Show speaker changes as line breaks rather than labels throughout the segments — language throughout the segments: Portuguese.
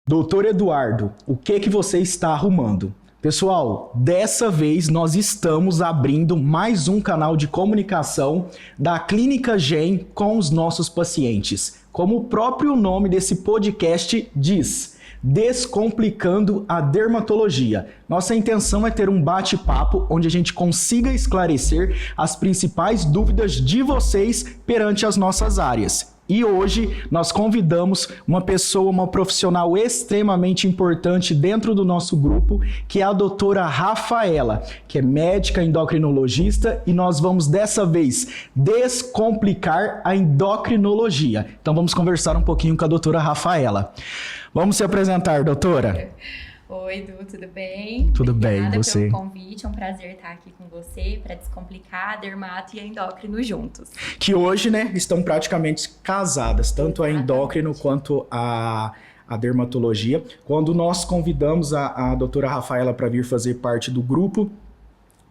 Doutor Eduardo, o que você está arrumando? Pessoal, dessa vez nós estamos abrindo mais um canal de comunicação da Clínica Gen com os nossos pacientes. Como o próprio nome desse podcast diz, Descomplicando a Dermatologia. Nossa intenção é ter um bate-papo onde a gente consiga esclarecer as principais dúvidas de vocês perante as nossas áreas. E hoje nós convidamos uma pessoa, uma profissional extremamente importante dentro do nosso grupo, que é a doutora Rafaela, que é médica endocrinologista, e nós vamos dessa vez descomplicar a endocrinologia. Então vamos conversar um pouquinho com a doutora Rafaela. Vamos se apresentar, doutora.
Oi, Du, tudo bem?
Tudo bem,
Obrigada
você?
pelo convite, é um prazer estar aqui com você para descomplicar a dermato e a endócrino juntos.
Que hoje, né, estão praticamente casadas, tanto a endócrino quanto a dermatologia. Quando nós convidamos a doutora Rafaela para vir fazer parte do grupo,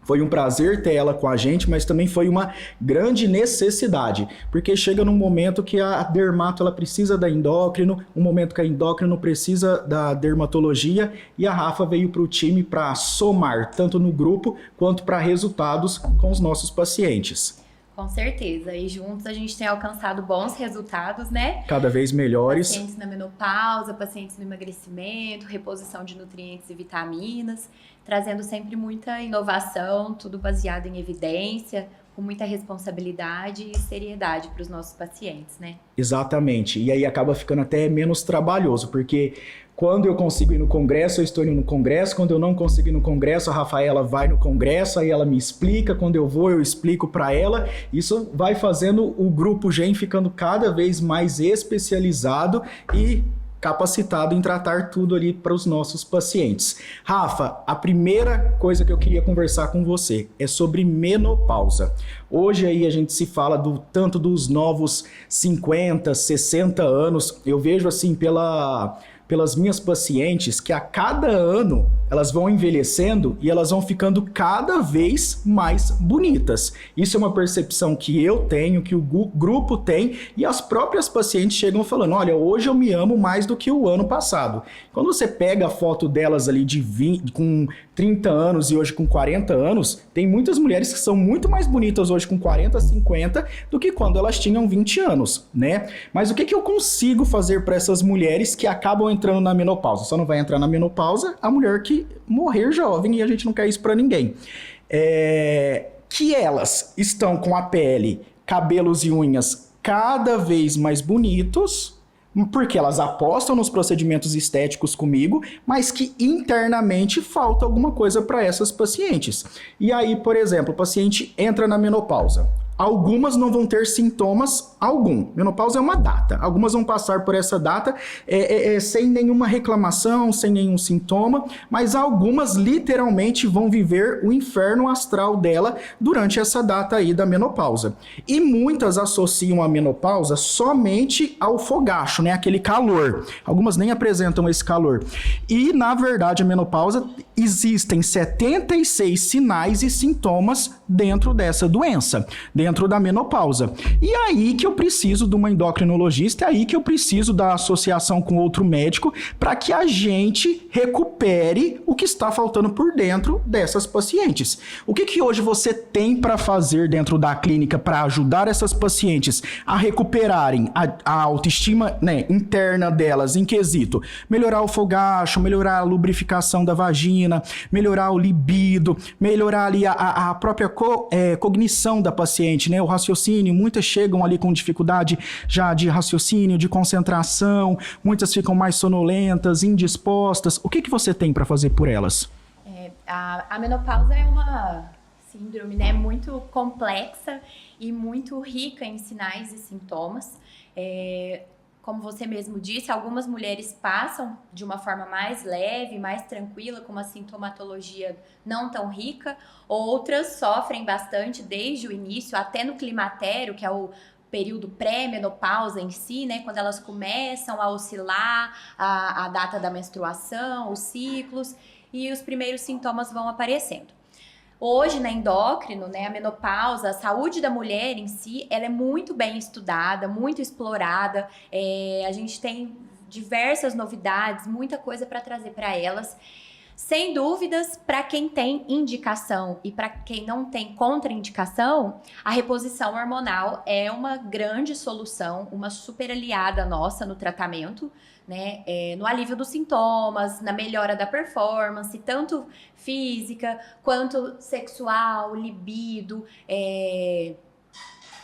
foi um prazer ter ela com a gente, mas também foi uma grande necessidade, porque chega num momento que a dermato ela precisa da endócrino, um momento que a endócrino precisa da dermatologia, e a Rafa veio para o time para somar, tanto no grupo quanto para resultados com os nossos pacientes.
Com certeza, e juntos a gente tem alcançado bons resultados, né?
Cada vez melhores.
Pacientes na menopausa, pacientes no emagrecimento, reposição de nutrientes e vitaminas, trazendo sempre muita inovação, tudo baseado em evidência, com muita responsabilidade e seriedade para os nossos pacientes, né?
Exatamente, e aí acaba ficando até menos trabalhoso, porque quando eu consigo ir no congresso, eu estou indo no congresso. Quando eu não consigo ir no congresso, a Rafaela vai no congresso, aí ela me explica. Quando eu vou, eu explico para ela. Isso vai fazendo o grupo Gen ficando cada vez mais especializado e capacitado em tratar tudo ali para os nossos pacientes. Rafa, a primeira coisa que eu queria conversar com você é sobre menopausa. Hoje aí a gente se fala tanto dos novos 50, 60 anos. Eu vejo assim pelas minhas pacientes que a cada ano elas vão envelhecendo e elas vão ficando cada vez mais bonitas. Isso é uma percepção que eu tenho, que o grupo tem, e as próprias pacientes chegam falando, olha, hoje eu me amo mais do que o ano passado. Quando você pega a foto delas ali com 30 anos e hoje com 40 anos, tem muitas mulheres que são muito mais bonitas hoje com 40, 50 do que quando elas tinham 20 anos, né? Mas o que eu consigo fazer para essas mulheres que acabam entrando na menopausa? Só não vai entrar na menopausa a mulher que morrer jovem, e a gente não quer isso para ninguém. Que elas estão com a pele, cabelos e unhas cada vez mais bonitos, porque elas apostam nos procedimentos estéticos comigo, mas que internamente falta alguma coisa para essas pacientes. E aí, por exemplo, o paciente entra na menopausa. Algumas não vão ter sintomas algum. Menopausa é uma data. Algumas vão passar por essa data sem nenhuma reclamação, sem nenhum sintoma, mas algumas literalmente vão viver o inferno astral dela durante essa data aí da menopausa. E muitas associam a menopausa somente ao fogacho, né? Aquele calor. Algumas nem apresentam esse calor. E, na verdade, a menopausa existem 76 sinais e sintomas dentro dessa doença, dentro da menopausa. E aí que eu preciso de uma endocrinologista, é aí que eu preciso da associação com outro médico para que a gente recupere o que está faltando por dentro dessas pacientes. O que hoje você tem para fazer dentro da clínica para ajudar essas pacientes a recuperarem a autoestima, né, interna delas, em quesito melhorar o fogacho, melhorar a lubrificação da vagina, melhorar o libido, melhorar ali a própria cognição da paciente, né? O raciocínio, muitas chegam ali com dificuldade já de raciocínio, de concentração, muitas ficam mais sonolentas, indispostas. O que você tem para fazer por elas?
A menopausa é uma síndrome, né, muito complexa e muito rica em sinais e sintomas. Como você mesmo disse, algumas mulheres passam de uma forma mais leve, mais tranquila, com uma sintomatologia não tão rica. Outras sofrem bastante desde o início, até no climatério, que é o período pré-menopausa em si, né? Quando elas começam a oscilar a data da menstruação, os ciclos, e os primeiros sintomas vão aparecendo. Hoje, na endócrino, né, a menopausa, a saúde da mulher em si, ela é muito bem estudada, muito explorada. A gente tem diversas novidades, muita coisa para trazer para elas. Sem dúvidas, para quem tem indicação e para quem não tem contraindicação, a reposição hormonal é uma grande solução, uma super aliada nossa no tratamento, né? No alívio dos sintomas, na melhora da performance, tanto física quanto sexual, libido,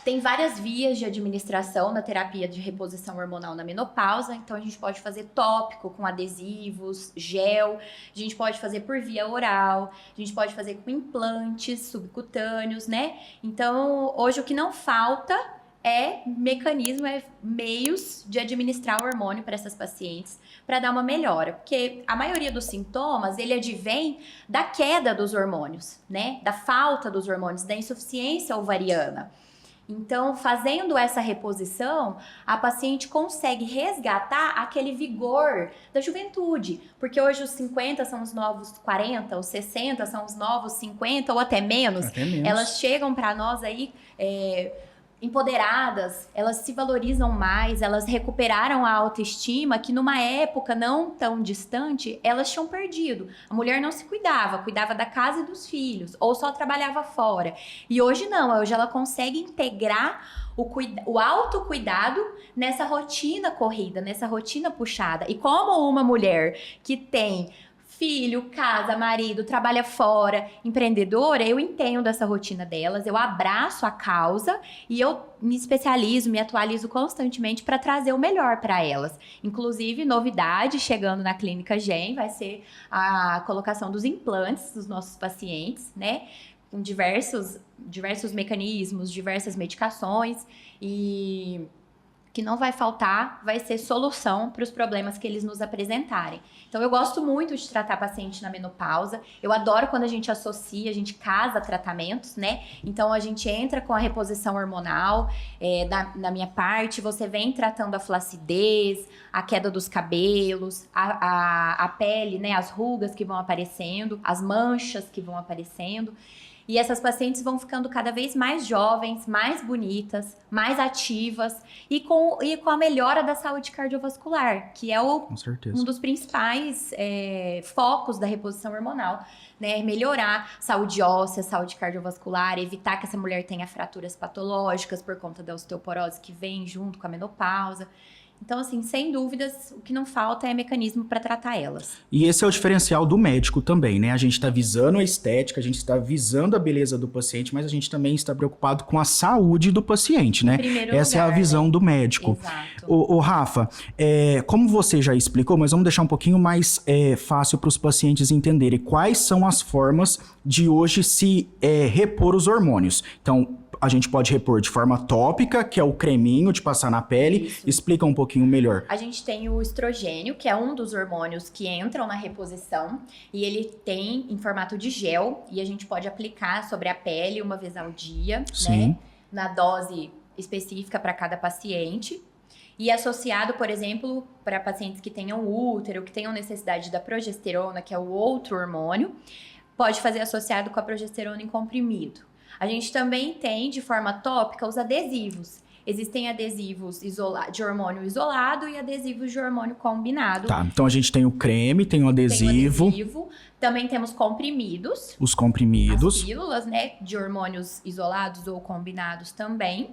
Tem várias vias de administração na terapia de reposição hormonal na menopausa. Então, a gente pode fazer tópico com adesivos, gel. A gente pode fazer por via oral. A gente pode fazer com implantes subcutâneos, né? Então, hoje o que não falta é meios de administrar o hormônio para essas pacientes para dar uma melhora. Porque a maioria dos sintomas, ele advém da queda dos hormônios, né? Da falta dos hormônios, da insuficiência ovariana. Então, fazendo essa reposição, a paciente consegue resgatar aquele vigor da juventude. Porque hoje os 50 são os novos 40, os 60 são os novos 50 ou até menos. Elas chegam para nós aí empoderadas, elas se valorizam mais, elas recuperaram a autoestima que numa época não tão distante, elas tinham perdido. A mulher não se cuidava da casa e dos filhos, ou só trabalhava fora. E hoje não, hoje ela consegue integrar o autocuidado nessa rotina corrida, nessa rotina puxada. E como uma mulher que tem filho, casa, marido, trabalha fora, empreendedora, eu entendo essa rotina delas, eu abraço a causa e eu me especializo, me atualizo constantemente para trazer o melhor para elas. Inclusive, novidade chegando na Clínica GEM vai ser a colocação dos implantes dos nossos pacientes, né? Com diversos mecanismos, diversas medicações e que não vai faltar, vai ser solução para os problemas que eles nos apresentarem. Então, eu gosto muito de tratar paciente na menopausa. Eu adoro quando a gente associa, a gente casa tratamentos, né? Então, a gente entra com a reposição hormonal. Na minha parte, você vem tratando a flacidez, a queda dos cabelos, a pele, né? As rugas que vão aparecendo, as manchas que vão aparecendo. E essas pacientes vão ficando cada vez mais jovens, mais bonitas, mais ativas e com a melhora da saúde cardiovascular, que é um dos principais focos da reposição hormonal, né? Melhorar saúde óssea, saúde cardiovascular, evitar que essa mulher tenha fraturas patológicas por conta da osteoporose que vem junto com a menopausa. Então, assim, sem dúvidas, o que não falta é mecanismo para tratar elas. E
esse é o diferencial do médico também, né? A gente está visando a estética, a gente está visando a beleza do paciente, mas a gente também está preocupado com a saúde do paciente, né? Essa lugar, é a visão, né, do médico.
Exato.
Ô Rafa, como você já explicou, mas vamos deixar um pouquinho mais fácil para os pacientes entenderem quais são as formas de hoje se repor os hormônios. Então, a gente pode repor de forma tópica, que é o creminho de passar na pele. Isso. Explica um pouquinho melhor.
A gente tem o estrogênio, que é um dos hormônios que entram na reposição. E ele tem em formato de gel. E a gente pode aplicar sobre a pele uma vez ao dia,
sim,
né? Na dose específica para cada paciente. E associado, por exemplo, para pacientes que tenham útero, que tenham necessidade da progesterona, que é o outro hormônio, pode fazer associado com a progesterona em comprimido. A gente também tem, de forma tópica, os adesivos. Existem adesivos de hormônio isolado e adesivos de hormônio combinado.
Tá, então a gente tem o creme, tem o adesivo.
Também temos comprimidos.
Os comprimidos.
As pílulas, né, de hormônios isolados ou combinados também.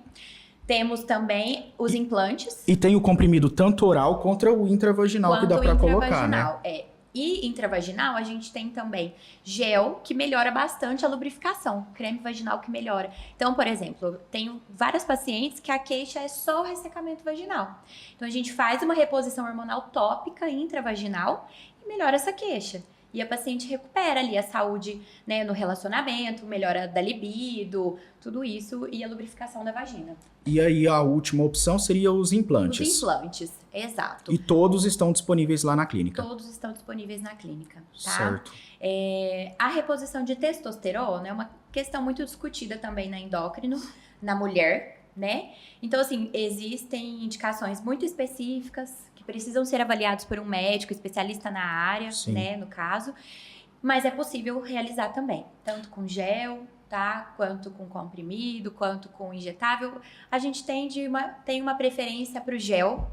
Temos também os implantes.
E tem o comprimido tanto oral quanto o intravaginal que dá pra colocar, né?
E intravaginal, a gente tem também gel, que melhora bastante a lubrificação. Creme vaginal que melhora. Então, por exemplo, eu tenho várias pacientes que a queixa é só o ressecamento vaginal. Então, a gente faz uma reposição hormonal tópica intravaginal e melhora essa queixa. E a paciente recupera ali a saúde, né, no relacionamento, melhora da libido, tudo isso, e a lubrificação da vagina.
E aí a última opção seria os implantes.
Os implantes, exato.
E todos estão disponíveis lá na clínica?
Todos estão disponíveis na clínica, tá?
Certo.
A reposição de testosterona é uma questão muito discutida também na endócrino, na mulher, né? Então, assim, existem indicações muito específicas que precisam ser avaliados por um médico especialista na área, sim, né, no caso. Mas é possível realizar também, tanto com gel, tá? Quanto com comprimido, quanto com injetável. A gente tem uma preferência para o gel,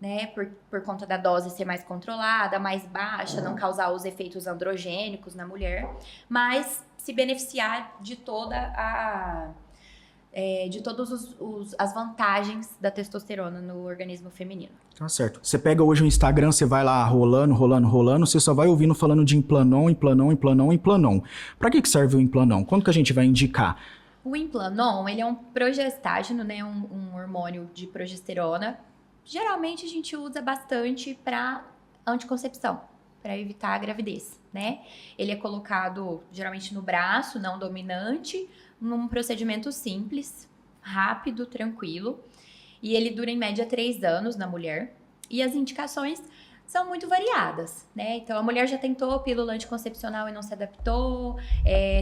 né, por conta da dose ser mais controlada, mais baixa, não causar os efeitos androgênicos na mulher, mas se beneficiar de de todas as vantagens da testosterona no organismo feminino.
Tá certo. Você pega hoje o Instagram, você vai lá rolando, você só vai ouvindo falando de Implanon. Pra que serve o Implanon? Quando que a gente vai indicar?
O Implanon, ele é um progestágeno, né, um hormônio de progesterona. Geralmente a gente usa bastante para anticoncepção, para evitar a gravidez, né? Ele é colocado geralmente no braço, não dominante, num procedimento simples, rápido, tranquilo. E ele dura em média 3 anos na mulher. E as indicações são muito variadas, né? Então, a mulher já tentou pílula anticoncepcional e não se adaptou,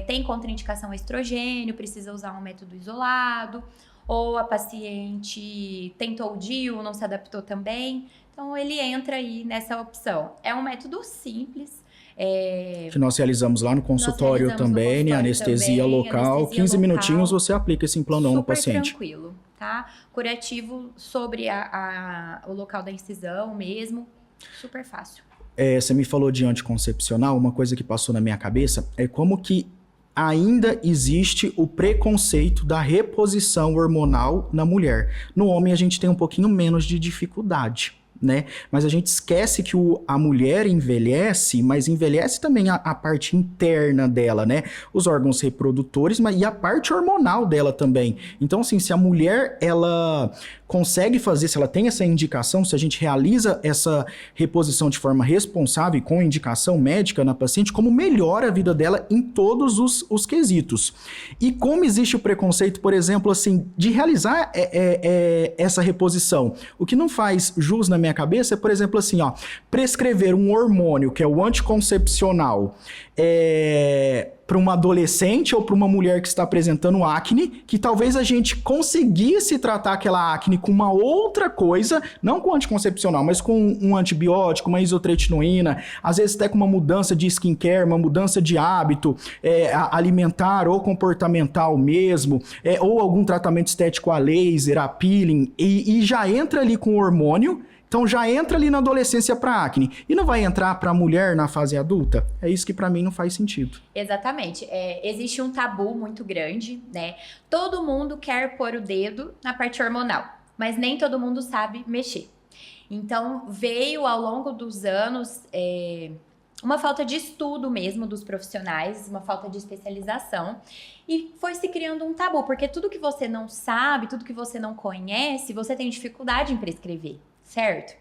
tem contraindicação a estrogênio, precisa usar um método isolado, ou a paciente tentou o DIU, não se adaptou também. Então, ele entra aí nessa opção. É um método simples.
Que nós realizamos lá no consultório também, né? Anestesia local. 15 minutinhos você aplica esse Implanon no paciente.
Super tranquilo, tá? Curativo sobre o local da incisão mesmo. Super fácil.
Você me falou de anticoncepcional, uma coisa que passou na minha cabeça é como que ainda existe o preconceito da reposição hormonal na mulher. No homem a gente tem um pouquinho menos de dificuldade, né? Mas a gente esquece que a mulher envelhece, mas envelhece também a parte interna dela, né? Os órgãos reprodutores, e a parte hormonal dela também. Então, assim, se a mulher, ela consegue fazer, se ela tem essa indicação, se a gente realiza essa reposição de forma responsável e com indicação médica na paciente, como melhora a vida dela em todos os quesitos. E como existe o preconceito, por exemplo, assim, de realizar essa reposição. O que não faz jus na minha cabeça é, por exemplo, assim, ó, prescrever um hormônio, que é o anticoncepcional, para uma adolescente ou para uma mulher que está apresentando acne, que talvez a gente conseguisse tratar aquela acne com uma outra coisa, não com anticoncepcional, mas com um antibiótico, uma isotretinoína, às vezes até com uma mudança de skincare, uma mudança de hábito alimentar ou comportamental mesmo, ou algum tratamento estético a laser, a peeling, e já entra ali com hormônio. Então já entra ali na adolescência para acne. E não vai entrar para a mulher na fase adulta? É isso que para mim não faz sentido.
Exatamente. Existe um tabu muito grande, né? Todo mundo quer pôr o dedo na parte hormonal, mas nem todo mundo sabe mexer. Então veio ao longo dos anos uma falta de estudo mesmo dos profissionais, uma falta de especialização. E foi se criando um tabu, porque tudo que você não sabe, tudo que você não conhece, você tem dificuldade em prescrever. Certo?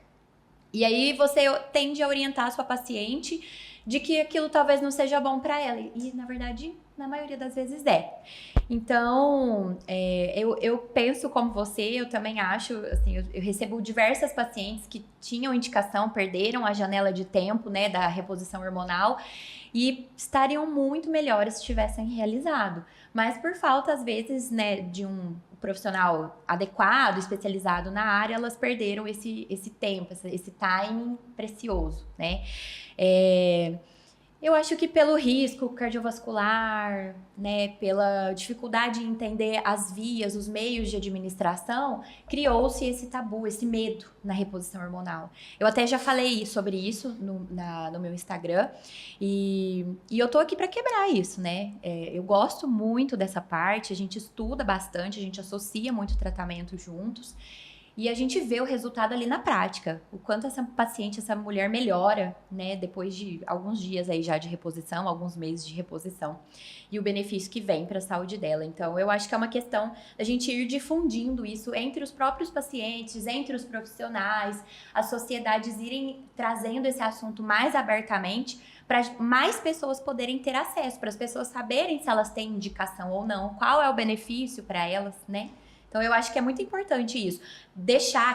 E aí você tende a orientar a sua paciente de que aquilo talvez não seja bom para ela. E, na verdade, na maioria das vezes é. Então, eu penso como você, eu também acho, assim, eu recebo diversas pacientes que tinham indicação, perderam a janela de tempo, né, da reposição hormonal e estariam muito melhores se tivessem realizado. Mas por falta, às vezes, né, de um profissional adequado, especializado na área, elas perderam esse tempo, esse timing precioso, né? Eu acho que pelo risco cardiovascular, né, pela dificuldade em entender as vias, os meios de administração, criou-se esse tabu, esse medo na reposição hormonal. Eu até já falei sobre isso no meu Instagram e eu tô aqui para quebrar isso, né? Eu gosto muito dessa parte, a gente estuda bastante, a gente associa muito tratamento juntos. E a gente vê o resultado ali na prática, o quanto essa paciente, essa mulher melhora, né, depois de alguns dias aí já de reposição, alguns meses de reposição, e o benefício que vem para a saúde dela. Então, eu acho que é uma questão da gente ir difundindo isso entre os próprios pacientes, entre os profissionais, as sociedades irem trazendo esse assunto mais abertamente, para mais pessoas poderem ter acesso, para as pessoas saberem se elas têm indicação ou não, qual é o benefício para elas, né? Então, eu acho que é muito importante isso,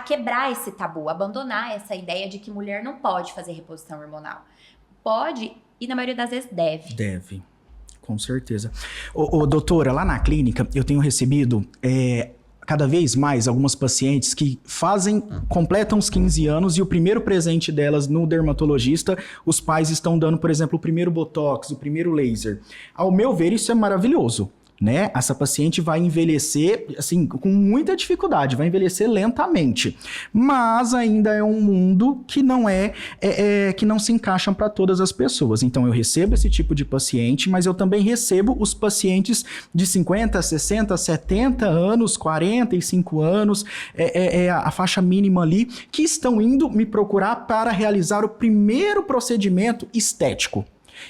quebrar esse tabu, abandonar essa ideia de que mulher não pode fazer reposição hormonal. Pode e, na maioria das vezes, deve.
Deve, com certeza. Doutora, lá na clínica, eu tenho recebido cada vez mais algumas pacientes que completam os 15 anos e o primeiro presente delas no dermatologista, os pais estão dando, por exemplo, o primeiro botox, o primeiro laser. Ao meu ver, isso é maravilhoso. né? Essa paciente vai envelhecer, assim, com muita dificuldade, vai envelhecer lentamente. Mas ainda é um mundo que não que não se encaixa para todas as pessoas. Então, eu recebo esse tipo de paciente, mas eu também recebo os pacientes de 50, 60, 70 anos, 45 anos, a faixa mínima ali, que estão indo me procurar para realizar o primeiro procedimento estético.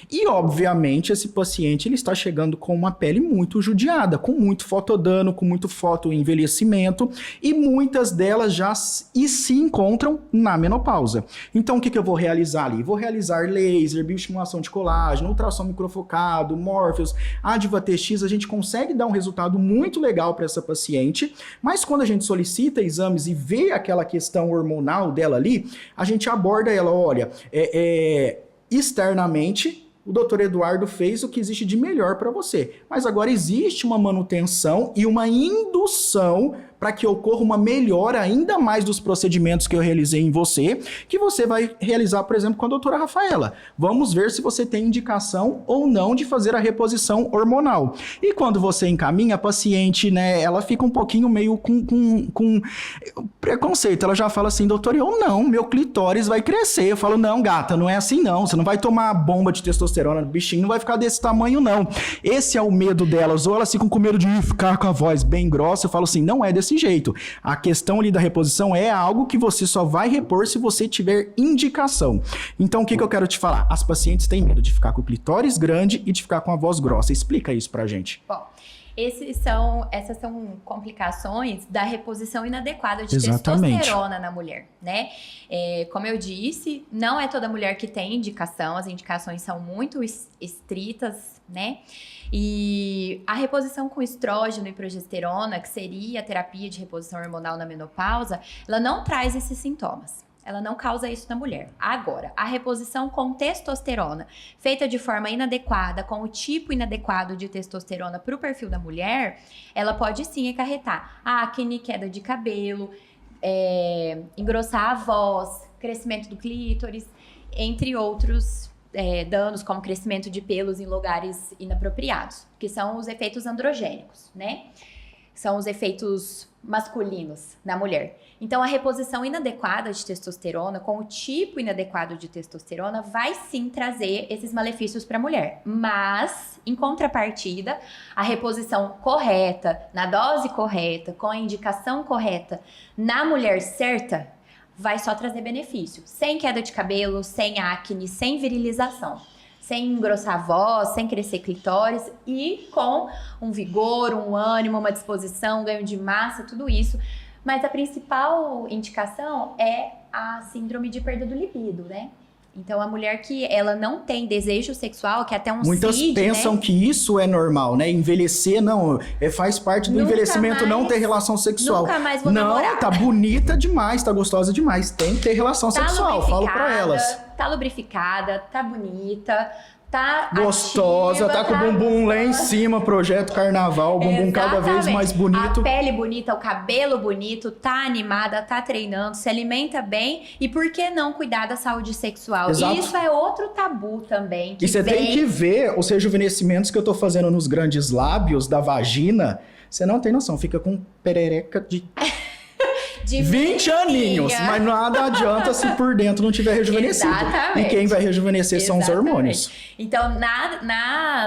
E, obviamente, esse paciente ele está chegando com uma pele muito judiada, com muito fotodano, com muito fotoenvelhecimento, e muitas delas já se encontram na menopausa. Então, o que eu vou realizar ali? Vou realizar laser, bioestimulação de colágeno, ultrassom microfocado, Morpheus, Adva TX. A gente consegue dar um resultado muito legal para essa paciente, mas quando a gente solicita exames e vê aquela questão hormonal dela ali, a gente aborda ela, olha, externamente, o Dr. Eduardo fez o que existe de melhor para você. Mas agora existe uma manutenção e uma indução para que ocorra uma melhora ainda mais dos procedimentos que eu realizei em você, que você vai realizar, por exemplo, com a doutora Rafaela. Vamos ver se você tem indicação ou não de fazer a reposição hormonal. E quando você encaminha a paciente, né, ela fica um pouquinho meio com preconceito. Ela já fala assim, doutor, eu não, meu clitóris vai crescer. Eu falo, não, gata, não é assim não. Você não vai tomar bomba de testosterona, o bichinho não vai ficar desse tamanho não. Esse é o medo delas. Ou elas ficam com medo de ficar com a voz bem grossa. Eu falo assim, não é desse jeito. A questão ali da reposição é algo que você só vai repor se você tiver indicação. Então, o que eu quero te falar? As pacientes têm medo de ficar com o clitóris grande e de ficar com a voz grossa. Explica isso pra gente.
Bom, essas são complicações da reposição inadequada de testosterona na mulher, né? Como eu disse, não é toda mulher que tem indicação, as indicações são muito estritas, né? E a reposição com estrógeno e progesterona, que seria a terapia de reposição hormonal na menopausa, ela não traz esses sintomas. Ela não causa isso na mulher. Agora, a reposição com testosterona, feita de forma inadequada, com o tipo inadequado de testosterona para o perfil da mulher, ela pode sim acarretar acne, queda de cabelo, engrossar a voz, crescimento do clítoris, entre outros danos, como crescimento de pelos em lugares inapropriados, que são os efeitos androgênicos, né? São os efeitos masculinos na mulher. Então, a reposição inadequada de testosterona, com o tipo inadequado de testosterona, vai sim trazer esses malefícios para a mulher. Mas, em contrapartida, a reposição correta, na dose correta, com a indicação correta, na mulher certa, vai só trazer benefício. Sem queda de cabelo, sem acne, sem virilização. Sem engrossar a voz, sem crescer clitóris e com um vigor, um ânimo, uma disposição, um ganho de massa, tudo isso. Mas a principal indicação é a síndrome de perda do libido, né? Então, a mulher que ela não tem desejo sexual, que é até um
Muitas
CID,
pensam, né, que isso é normal, né? Envelhecer, não, faz parte do envelhecimento não ter relação sexual.
Nunca mais vou namorar.
Não, tá bonita demais, tá gostosa demais, tem que ter relação sexual, falo pra elas.
Tá lubrificada, tá bonita, tá
gostosa,
ativa,
tá com o bumbum lá em cima, projeto carnaval, o bumbum cada vez mais bonito.
A pele bonita, o cabelo bonito, tá animada, tá treinando, se alimenta bem e por que não cuidar da saúde sexual?
Exato.
Isso é outro tabu também.
E você tem que ver os rejuvenescimentos que eu tô fazendo nos grandes lábios da vagina, você não tem noção, fica com perereca de 20 aninhos, mas nada adianta se por dentro não tiver rejuvenescido.
Exatamente.
E quem vai rejuvenescer são os hormônios.
Então,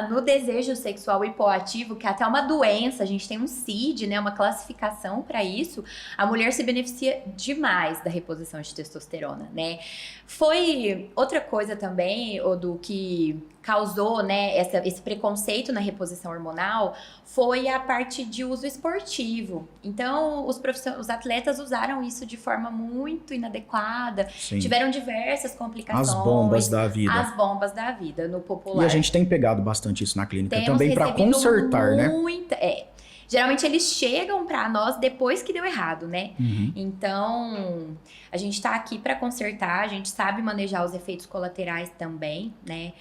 no desejo sexual hipoativo, que é até uma doença, a gente tem um CID, né, uma classificação para isso, a mulher se beneficia demais da reposição de testosterona, né? Foi outra coisa também, do que causou, né, esse preconceito na reposição hormonal, foi a parte de uso esportivo. Então, os atletas usaram isso de forma muito inadequada. Sim. Tiveram diversas complicações.
As bombas da vida.
As bombas da vida, no popular.
E a gente tem pegado bastante isso na clínica também para consertar, né?
Geralmente eles chegam para nós depois que deu errado, né? Uhum. Então, a gente tá aqui para consertar, a gente sabe manejar os efeitos colaterais também, né?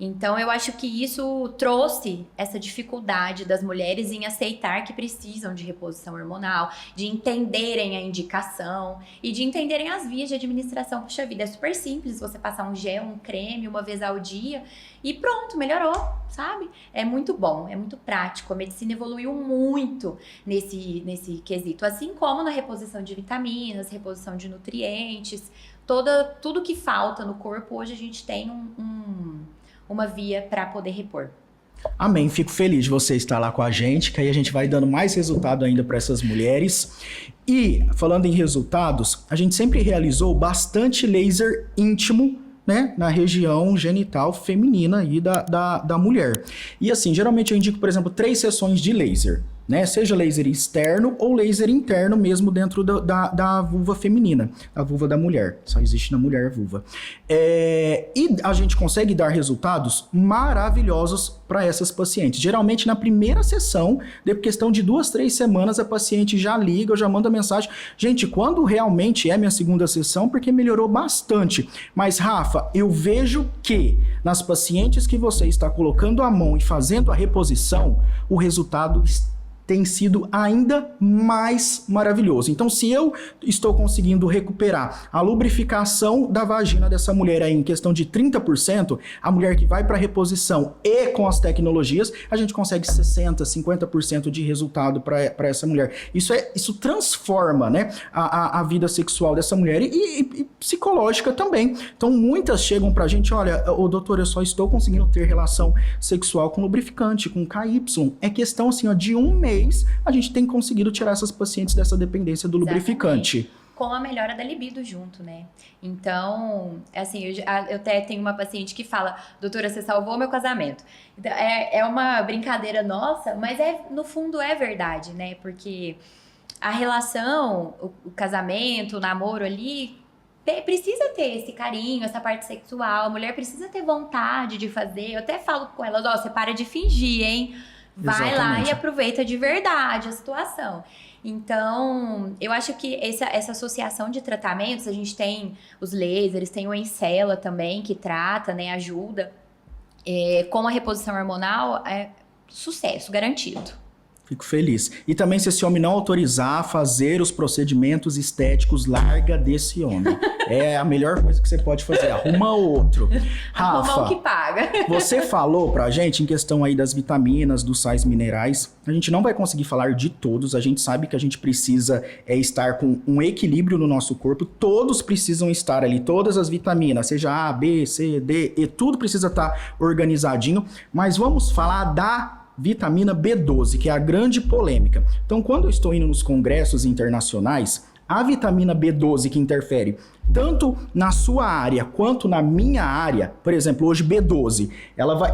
Então, eu acho que isso trouxe essa dificuldade das mulheres em aceitar que precisam de reposição hormonal, de entenderem a indicação e de entenderem as vias de administração. Puxa vida, é super simples você passar um gel, um creme uma vez ao dia e pronto, melhorou, sabe? É muito bom, é muito prático. A medicina evoluiu muito nesse quesito, assim como na reposição de vitaminas, reposição de nutrientes, tudo que falta no corpo, hoje a gente tem uma via para poder repor.
Amém, fico feliz de você estar lá com a gente, que aí a gente vai dando mais resultado ainda para essas mulheres. E, falando em resultados, a gente sempre realizou bastante laser íntimo, né, na região genital feminina aí da mulher. E assim, geralmente eu indico, por exemplo, 3 sessões de laser, né? Seja laser externo ou laser interno mesmo dentro da vulva feminina, a vulva da mulher. Só existe na mulher a vulva. E a gente consegue dar resultados maravilhosos para essas pacientes. Geralmente na primeira sessão, de questão de 2, 3 semanas, a paciente já liga, já manda mensagem. Gente, quando realmente é minha segunda sessão, porque melhorou bastante. Mas Rafa, eu vejo que nas pacientes que você está colocando a mão e fazendo a reposição, o resultado tem sido ainda mais maravilhoso. Então, se eu estou conseguindo recuperar a lubrificação da vagina dessa mulher aí em questão de 30%, a mulher que vai para reposição e com as tecnologias, a gente consegue 60%, 50% de resultado para essa mulher. Isso transforma, né, a vida sexual dessa mulher e psicológica também. Então, muitas chegam pra gente, olha, doutor, eu só estou conseguindo ter relação sexual com lubrificante, com KY. É questão, assim, ó, de 1 mês, a gente tem conseguido tirar essas pacientes dessa dependência do lubrificante.
Com a melhora da libido junto, né? Então, assim, eu até tenho uma paciente que fala, doutora, você salvou meu casamento. Então, é uma brincadeira nossa, mas no fundo é verdade, né? Porque a relação, o casamento, o namoro ali, precisa ter esse carinho, essa parte sexual. A mulher precisa ter vontade de fazer. Eu até falo com ela, você para de fingir, hein? Vai Exatamente. Lá e aproveita de verdade a situação. Então, eu acho que essa associação de tratamentos, a gente tem os lasers, tem o Encela também, que trata, né, ajuda. Com a reposição hormonal, sucesso garantido.
Fico feliz. E também, se esse homem não autorizar a fazer os procedimentos estéticos, larga desse homem. É a melhor coisa que você pode fazer. Arruma outro. Rafa,
arruma o que paga.
Você falou pra gente em questão aí das vitaminas, dos sais minerais. A gente não vai conseguir falar de todos. A gente sabe que a gente precisa estar com um equilíbrio no nosso corpo. Todos precisam estar ali. Todas as vitaminas, seja A, B, C, D, E, tudo precisa estar organizadinho. Mas vamos falar da vitamina B12, que é a grande polêmica. Então, quando eu estou indo nos congressos internacionais, a vitamina B12 que interfere tanto na sua área quanto na minha área, por exemplo, hoje B12,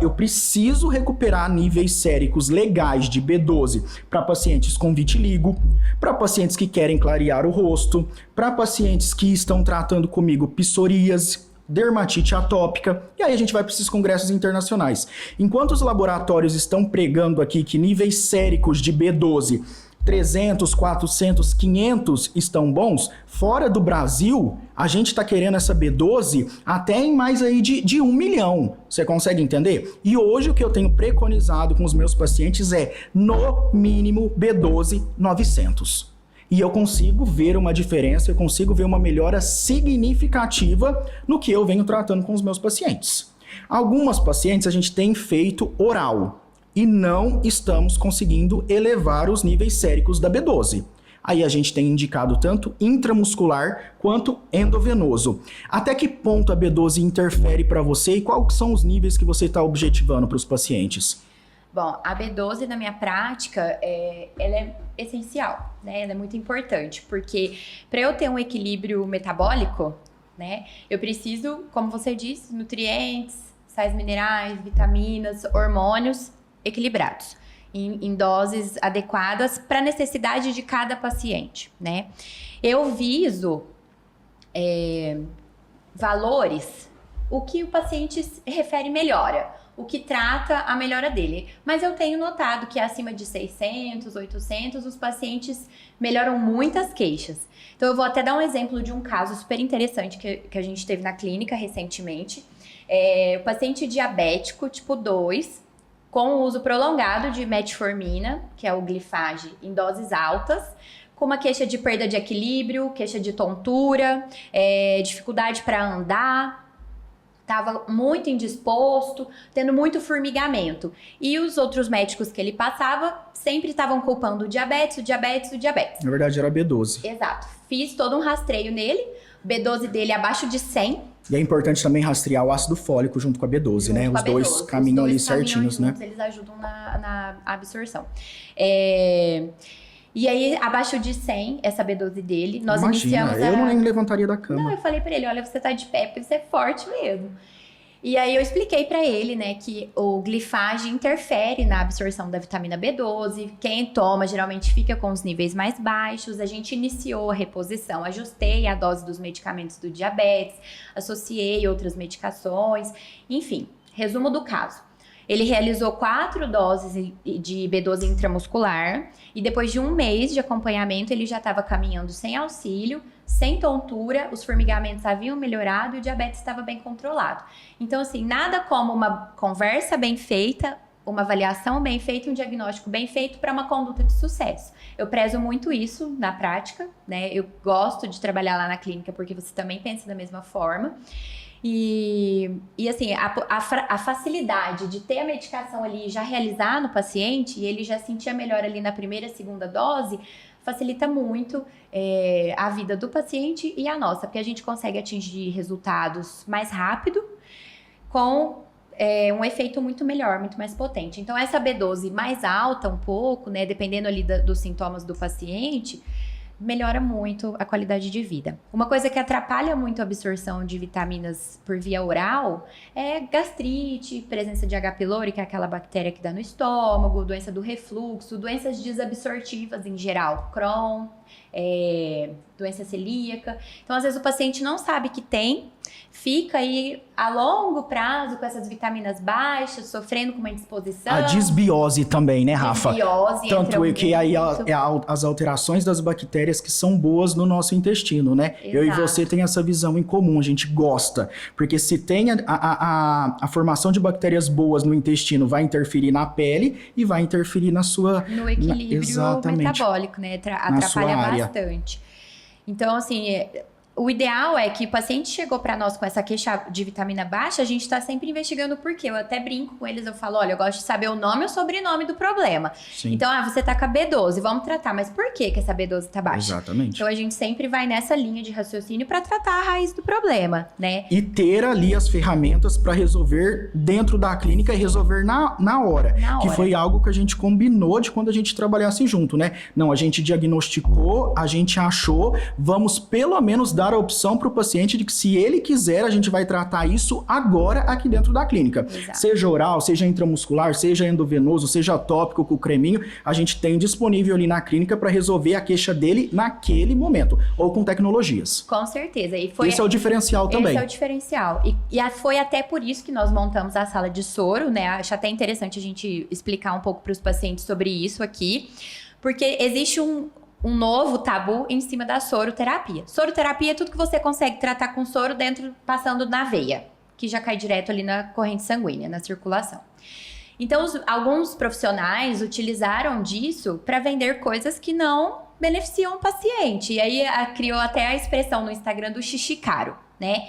eu preciso recuperar níveis séricos legais de B12 para pacientes com vitiligo, para pacientes que querem clarear o rosto, para pacientes que estão tratando comigo psoríase, dermatite atópica, e aí a gente vai para esses congressos internacionais. Enquanto os laboratórios estão pregando aqui que níveis séricos de B12, 300, 400, 500 estão bons, fora do Brasil, a gente está querendo essa B12 até em mais aí de 1 milhão. Você consegue entender? E hoje o que eu tenho preconizado com os meus pacientes é, no mínimo, B12 900. E eu consigo ver uma diferença, eu consigo ver uma melhora significativa no que eu venho tratando com os meus pacientes. Algumas pacientes a gente tem feito oral e não estamos conseguindo elevar os níveis séricos da B12. Aí a gente tem indicado tanto intramuscular quanto endovenoso. Até que ponto a B12 interfere para você e quais são os níveis que você está objetivando para os pacientes?
Bom, a B12 na minha prática, ela é essencial, né? Ela é muito importante, porque para eu ter um equilíbrio metabólico, né, eu preciso, como você disse, nutrientes, sais minerais, vitaminas, hormônios equilibrados, em doses adequadas para a necessidade de cada paciente, né? Eu viso valores, o que o paciente refere melhora. o que trata a melhora dele. Mas eu tenho notado que acima de 600, 800, os pacientes melhoram muitas queixas. Então eu vou até dar um exemplo de um caso super interessante que a gente teve na clínica recentemente. O paciente diabético tipo 2, com o uso prolongado de metformina, que é o Glifage, em doses altas, com uma queixa de perda de equilíbrio, queixa de tontura, dificuldade para andar, estava muito indisposto, tendo muito formigamento. E os outros médicos que ele passava sempre estavam culpando o diabetes.
Na verdade era B12.
Exato. Fiz todo um rastreio nele, B12 dele abaixo de 100.
E é importante também rastrear o ácido fólico junto com a B12, né? Os dois caminham ali certinhos, né?
Eles ajudam na absorção. E aí, abaixo de 100, essa B12 dele, nós iniciamos
eu não nem levantaria da cama.
Não, eu falei pra ele, olha, você tá de pé porque você é forte mesmo. E aí eu expliquei pra ele, né, que o Glifage interfere na absorção da vitamina B12. Quem toma geralmente fica com os níveis mais baixos. A gente iniciou a reposição, ajustei a dose dos medicamentos do diabetes, associei outras medicações, enfim, resumo do caso. Ele realizou 4 doses de B12 intramuscular e depois de um mês de acompanhamento ele já estava caminhando sem auxílio, sem tontura, os formigamentos haviam melhorado e o diabetes estava bem controlado. Então, assim, nada como uma conversa bem feita, uma avaliação bem feita, um diagnóstico bem feito para uma conduta de sucesso. Eu prezo muito isso na prática, né? Eu gosto de trabalhar lá na clínica porque você também pensa da mesma forma. E assim, a facilidade de ter a medicação ali já realizar no paciente e ele já sentir a melhora ali na primeira, segunda dose, facilita muito a vida do paciente e a nossa, porque a gente consegue atingir resultados mais rápido com um efeito muito melhor, muito mais potente. Então essa B12 mais alta um pouco, né, dependendo ali dos sintomas do paciente, melhora muito a qualidade de vida. Uma coisa que atrapalha muito a absorção de vitaminas por via oral é gastrite, presença de H. pylori, que é aquela bactéria que dá no estômago, doença do refluxo, doenças desabsortivas em geral, Crohn, doença celíaca. Então, às vezes o paciente não sabe que tem, fica aí a longo prazo com essas vitaminas baixas, sofrendo com uma indisposição.
A disbiose também, né, Rafa?
Disbiose.
Tanto é que aí as alterações das bactérias que são boas no nosso intestino, né?
Exato.
Eu e você tem essa visão em comum, a gente gosta. Porque se tem a formação de bactérias boas no intestino, vai interferir na pele e vai interferir na sua...
No equilíbrio metabólico, né? Atrapalha bastante. Então, assim... O ideal é que o paciente chegou para nós com essa queixa de vitamina baixa, a gente está sempre investigando o porquê. Eu até brinco com eles, eu falo, olha, eu gosto de saber o nome e o sobrenome do problema.
Sim.
Então, você tá com a B12, vamos tratar. Mas por que essa B12 tá baixa?
Exatamente.
Então, a gente sempre vai nessa linha de raciocínio para tratar a raiz do problema, né?
E ter ali as ferramentas para resolver dentro da clínica e resolver na hora. Que foi algo que a gente combinou de quando a gente trabalhasse junto, né? Não, a gente diagnosticou, a gente achou, vamos pelo menos dar a opção para o paciente de que se ele quiser, a gente vai tratar isso agora aqui dentro da clínica.
Exato.
Seja oral, seja intramuscular, seja endovenoso, seja tópico com o creminho, a gente tem disponível ali na clínica para resolver a queixa dele naquele momento, ou com tecnologias.
Com certeza.
Esse é o diferencial também.
Esse é o diferencial. E foi até por isso que nós montamos a sala de soro, né? Acho até interessante a gente explicar um pouco para os pacientes sobre isso aqui, porque existe um novo tabu em cima da soroterapia. Soroterapia é tudo que você consegue tratar com soro passando na veia, que já cai direto ali na corrente sanguínea, na circulação. Então, alguns profissionais utilizaram disso para vender coisas que não beneficiam o paciente. E aí criou até a expressão no Instagram do xixi caro, né?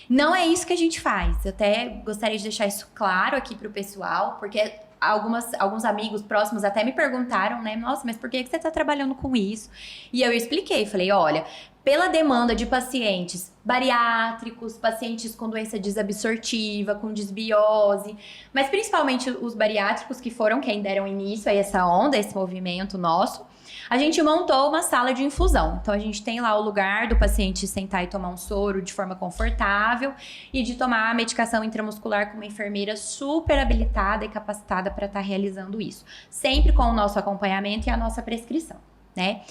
Não é isso que a gente faz. Eu até gostaria de deixar isso claro aqui pro pessoal, porque alguns amigos próximos até me perguntaram, né? Nossa, mas por que você tá trabalhando com isso? E eu expliquei, falei, olha, pela demanda de pacientes bariátricos, pacientes com doença desabsortiva, com disbiose, mas principalmente os bariátricos que foram quem deram início a essa onda, a esse movimento nosso, a gente montou uma sala de infusão. Então, a gente tem lá o lugar do paciente sentar e tomar um soro de forma confortável e de tomar a medicação intramuscular com uma enfermeira super habilitada e capacitada para estar realizando isso. Sempre com o nosso acompanhamento e a nossa prescrição. né?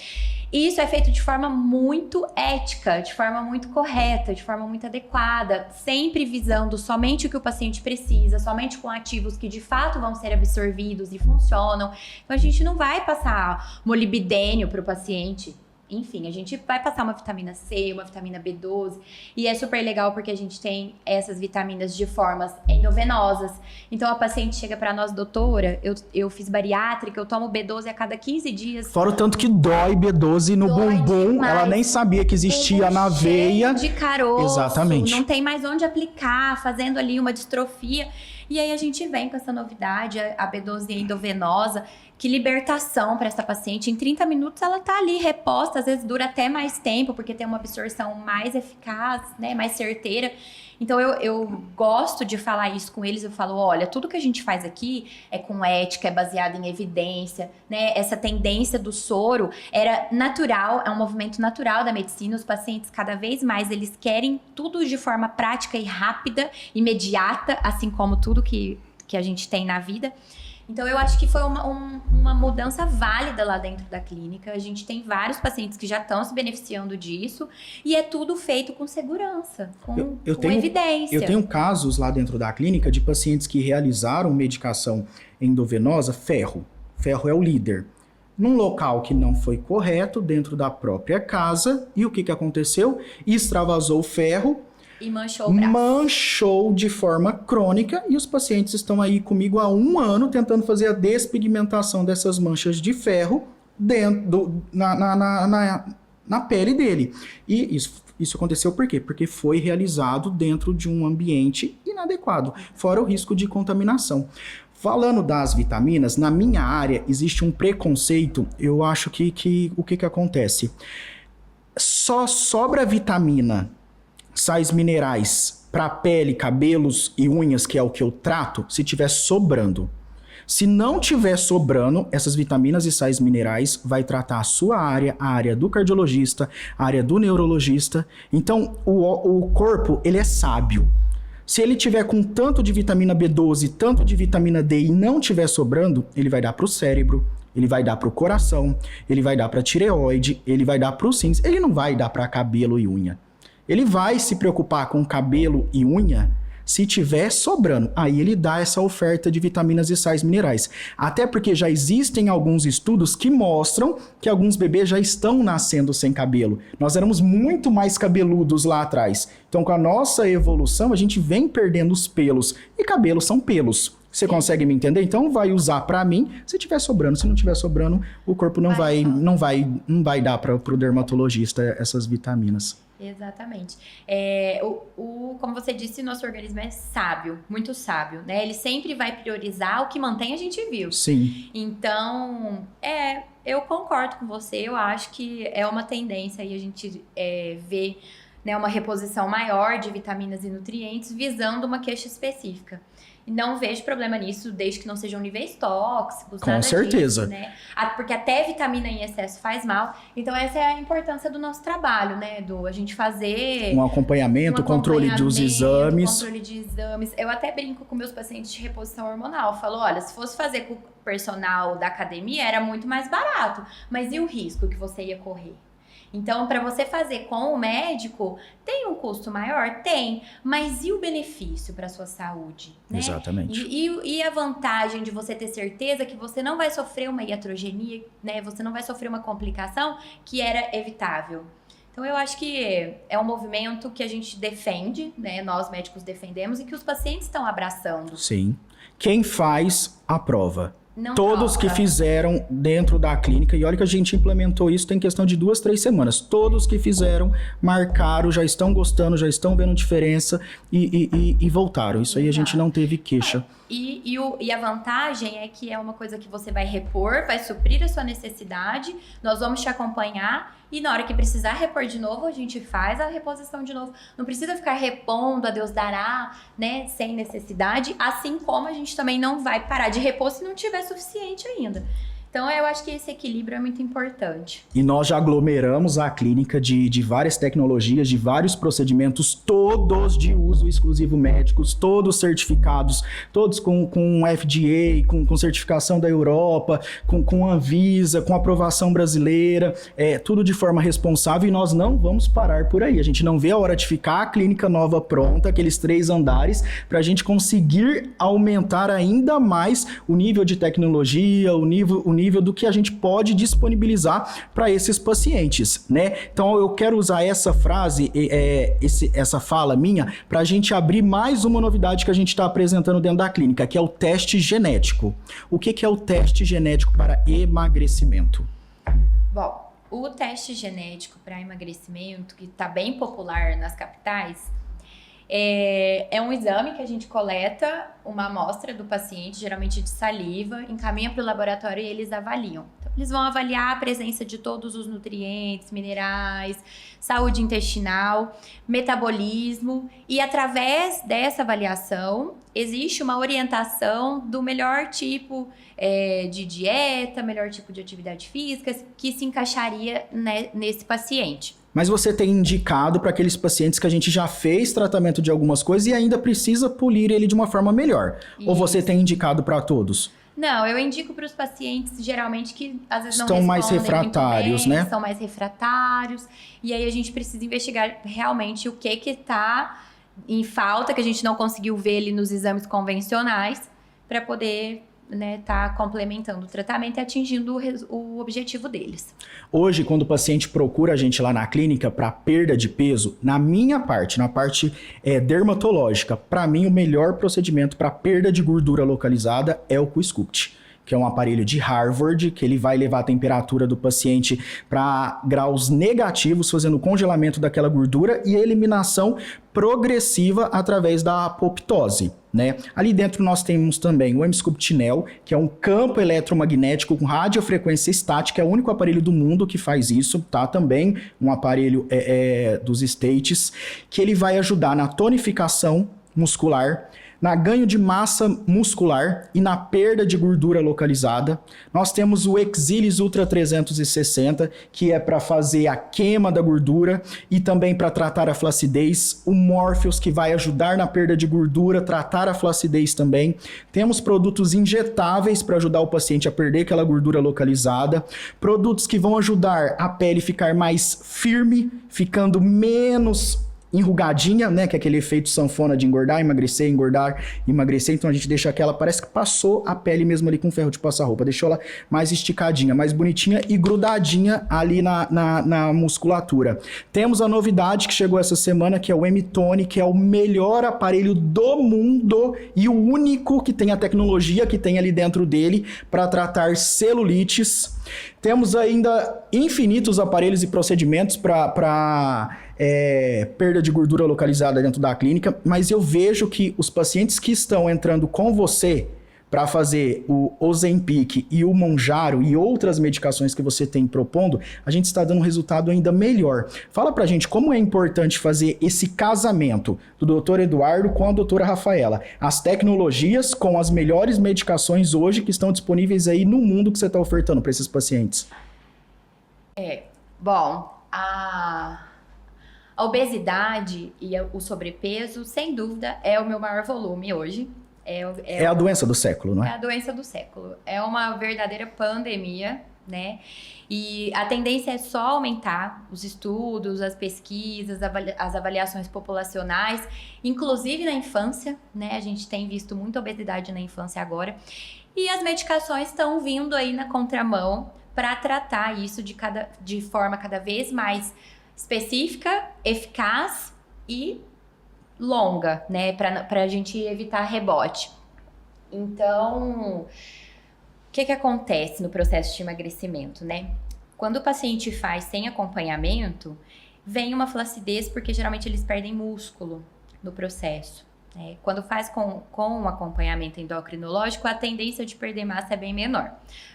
E isso é feito de forma muito ética, de forma muito correta, de forma muito adequada, sempre visando somente o que o paciente precisa, somente com ativos que de fato vão ser absorvidos e funcionam. Então a gente não vai passar molibdênio para o paciente. Enfim, a gente vai passar uma vitamina C, uma vitamina B12, e é super legal porque a gente tem essas vitaminas de formas endovenosas. Então a paciente chega pra nós, doutora, eu fiz bariátrica, eu tomo B12 a cada 15 dias.
Fora o tanto que dói B12 no bumbum,
demais.
Ela nem sabia que existia na veia.
De caroço,
Exatamente.
Não tem mais onde aplicar, fazendo ali uma distrofia. E aí a gente vem com essa novidade, a B12 endovenosa. Que libertação para essa paciente. Em 30 minutos ela tá ali reposta, às vezes dura até mais tempo, porque tem uma absorção mais eficaz, né, mais certeira. Então eu gosto de falar isso com eles, eu falo, olha, tudo que a gente faz aqui é com ética, é baseado em evidência, né? Essa tendência do soro era natural, é um movimento natural da medicina, os pacientes cada vez mais, eles querem tudo de forma prática e rápida, imediata, assim como tudo que a gente tem na vida. Então, eu acho que foi uma mudança válida lá dentro da clínica. A gente tem vários pacientes que já estão se beneficiando disso. E é tudo feito com segurança, com evidência.
Eu tenho casos lá dentro da clínica de pacientes que realizaram medicação endovenosa, ferro. Ferro é o líder. Num local que não foi correto, dentro da própria casa. E o que aconteceu? Extravasou o ferro.
E manchou o braço.
Manchou de forma crônica e os pacientes estão aí comigo há 1 ano tentando fazer a despigmentação dessas manchas de ferro na pele dele. E isso aconteceu por quê? Porque foi realizado dentro de um ambiente inadequado, fora o risco de contaminação. Falando das vitaminas, na minha área existe um preconceito, eu acho que o que acontece? Só sobra vitamina, sais minerais para pele, cabelos e unhas, que é o que eu trato, se tiver sobrando. Se não tiver sobrando, essas vitaminas e sais minerais vai tratar a sua área, a área do cardiologista, a área do neurologista. Então, o corpo, ele é sábio. Se ele tiver com tanto de vitamina B12, tanto de vitamina D e não tiver sobrando, ele vai dar para o cérebro, ele vai dar para o coração, ele vai dar para a tireoide, ele vai dar para os rins, ele não vai dar para cabelo e unha. Ele vai se preocupar com cabelo e unha se tiver sobrando. Aí ele dá essa oferta de vitaminas e sais minerais. Até porque já existem alguns estudos que mostram que alguns bebês já estão nascendo sem cabelo. Nós éramos muito mais cabeludos lá atrás. Então, com a nossa evolução, a gente vem perdendo os pelos. E cabelos são pelos. Você consegue me entender? Então, vai usar pra mim. Se tiver sobrando, se não tiver sobrando, o corpo não vai dar para o dermatologista essas vitaminas.
Exatamente. Como você disse, nosso organismo é sábio, muito sábio, né? Ele sempre vai priorizar o que mantém a gente vivo.
Sim.
Então, eu concordo com você. Eu acho que é uma tendência aí a gente ver, né, uma reposição maior de vitaminas e nutrientes visando uma queixa específica. Não vejo problema nisso, desde que não sejam níveis tóxicos,
com certeza.
disso, né? Porque até vitamina em excesso faz mal. Então, essa é a importância do nosso trabalho, né? A gente fazer...
Um acompanhamento, controle dos exames.
Controle de exames. Eu até brinco com meus pacientes de reposição hormonal. Falo, olha, se fosse fazer com o personal da academia, era muito mais barato. Mas e o risco que você ia correr? Então, para você fazer com o médico, tem um custo maior? Tem. Mas e o benefício para a sua saúde? Né?
Exatamente.
E a vantagem de você ter certeza que você não vai sofrer uma iatrogenia, né? Você não vai sofrer uma complicação que era evitável. Então, eu acho que é um movimento que a gente defende, né? Nós médicos defendemos e que os pacientes estão abraçando.
Sim. Quem faz, aprova.
Não
todos
troca.
Que fizeram dentro da clínica, e olha que a gente implementou isso tem questão de 2, 3 semanas. Todos que fizeram, marcaram, já estão gostando, já estão vendo diferença e voltaram. Isso aí a gente não teve queixa.
E a vantagem é que é uma coisa que você vai repor, vai suprir a sua necessidade, nós vamos te acompanhar e na hora que precisar repor de novo, a gente faz a reposição de novo. Não precisa ficar repondo, a Deus dará, né, sem necessidade, assim como a gente também não vai parar de repor se não tiver suficiente ainda. Então, eu acho que esse equilíbrio é muito importante.
E nós já aglomeramos a clínica de várias tecnologias, de vários procedimentos, todos de uso exclusivo médicos, todos certificados, todos com FDA, com certificação da Europa, com Anvisa, com aprovação brasileira, tudo de forma responsável, e nós não vamos parar por aí. A gente não vê a hora de ficar a clínica nova pronta, aqueles 3 andares, para a gente conseguir aumentar ainda mais o nível de tecnologia, o nível do que a gente pode disponibilizar para esses pacientes, né? Então eu quero usar essa frase, essa fala minha, para a gente abrir mais uma novidade que a gente está apresentando dentro da clínica, que é o teste genético. O que é o teste genético para emagrecimento?
Bom, o teste genético para emagrecimento, que está bem popular nas capitais, é um exame que a gente coleta uma amostra do paciente, geralmente de saliva, encaminha para o laboratório e eles avaliam. Então, eles vão avaliar a presença de todos os nutrientes, minerais, saúde intestinal, metabolismo, e através dessa avaliação existe uma orientação do melhor tipo de dieta, melhor tipo de atividade física que se encaixaria nesse paciente.
Mas você tem indicado para aqueles pacientes que a gente já fez tratamento de algumas coisas e ainda precisa polir ele de uma forma melhor. Isso. Ou você tem indicado para todos?
Não, eu indico para os pacientes geralmente que às vezes
estão
não
mais refratários,
bem,
né?
São mais refratários. E aí a gente precisa investigar realmente o que está em falta, que a gente não conseguiu ver ali nos exames convencionais, para poder tá complementando o tratamento e atingindo o objetivo deles.
Hoje, quando o paciente procura a gente lá na clínica para perda de peso, na parte dermatológica, para mim o melhor procedimento para perda de gordura localizada é o Q-Sculpt, que é um aparelho de Harvard, que ele vai levar a temperatura do paciente para graus negativos, fazendo o congelamento daquela gordura e a eliminação progressiva através da apoptose, né? Ali dentro nós temos também o M-Sculpt-Nel, que é um campo eletromagnético com radiofrequência estática, é o único aparelho do mundo que faz isso, tá? Também um aparelho dos States, que ele vai ajudar na tonificação muscular, na ganho de massa muscular e na perda de gordura localizada. Nós temos o Exilis Ultra 360, que é para fazer a queima da gordura e também para tratar a flacidez. O Morpheus, que vai ajudar na perda de gordura, tratar a flacidez também. Temos produtos injetáveis para ajudar o paciente a perder aquela gordura localizada. Produtos que vão ajudar a pele ficar mais firme, ficando menos enrugadinha, né, que é aquele efeito sanfona de engordar, emagrecer, engordar, emagrecer. Então a gente deixa aquela, parece que passou a pele mesmo ali com ferro de passar roupa, deixou ela mais esticadinha, mais bonitinha e grudadinha ali na musculatura. Temos a novidade que chegou essa semana, que é o M-Tone, que é o melhor aparelho do mundo e o único que tem a tecnologia que tem ali dentro dele para tratar celulites. Temos ainda infinitos aparelhos e procedimentos para perda de gordura localizada dentro da clínica, mas eu vejo que os pacientes que estão entrando com você para fazer o Ozempic e o Mounjaro e outras medicações que você tem propondo, a gente está dando um resultado ainda melhor. Fala pra gente como é importante fazer esse casamento do Dr. Eduardo com a doutora Rafaela. As tecnologias com as melhores medicações hoje que estão disponíveis aí no mundo que você está ofertando para esses pacientes.
Bom, a obesidade e o sobrepeso, sem dúvida, é o meu maior volume hoje. É
a doença do século, não é?
É a doença do século. É uma verdadeira pandemia, né? E a tendência é só aumentar os estudos, as pesquisas, as avaliações populacionais, inclusive na infância, né? A gente tem visto muita obesidade na infância agora. E as medicações estão vindo aí na contramão para tratar isso de forma cada vez mais específica, eficaz e longa, né, para a gente evitar rebote. Então, o que acontece no processo de emagrecimento, né? Quando o paciente faz sem acompanhamento, vem uma flacidez, porque geralmente eles perdem músculo no processo, Quando faz com um acompanhamento endocrinológico, a tendência de perder massa é bem menor.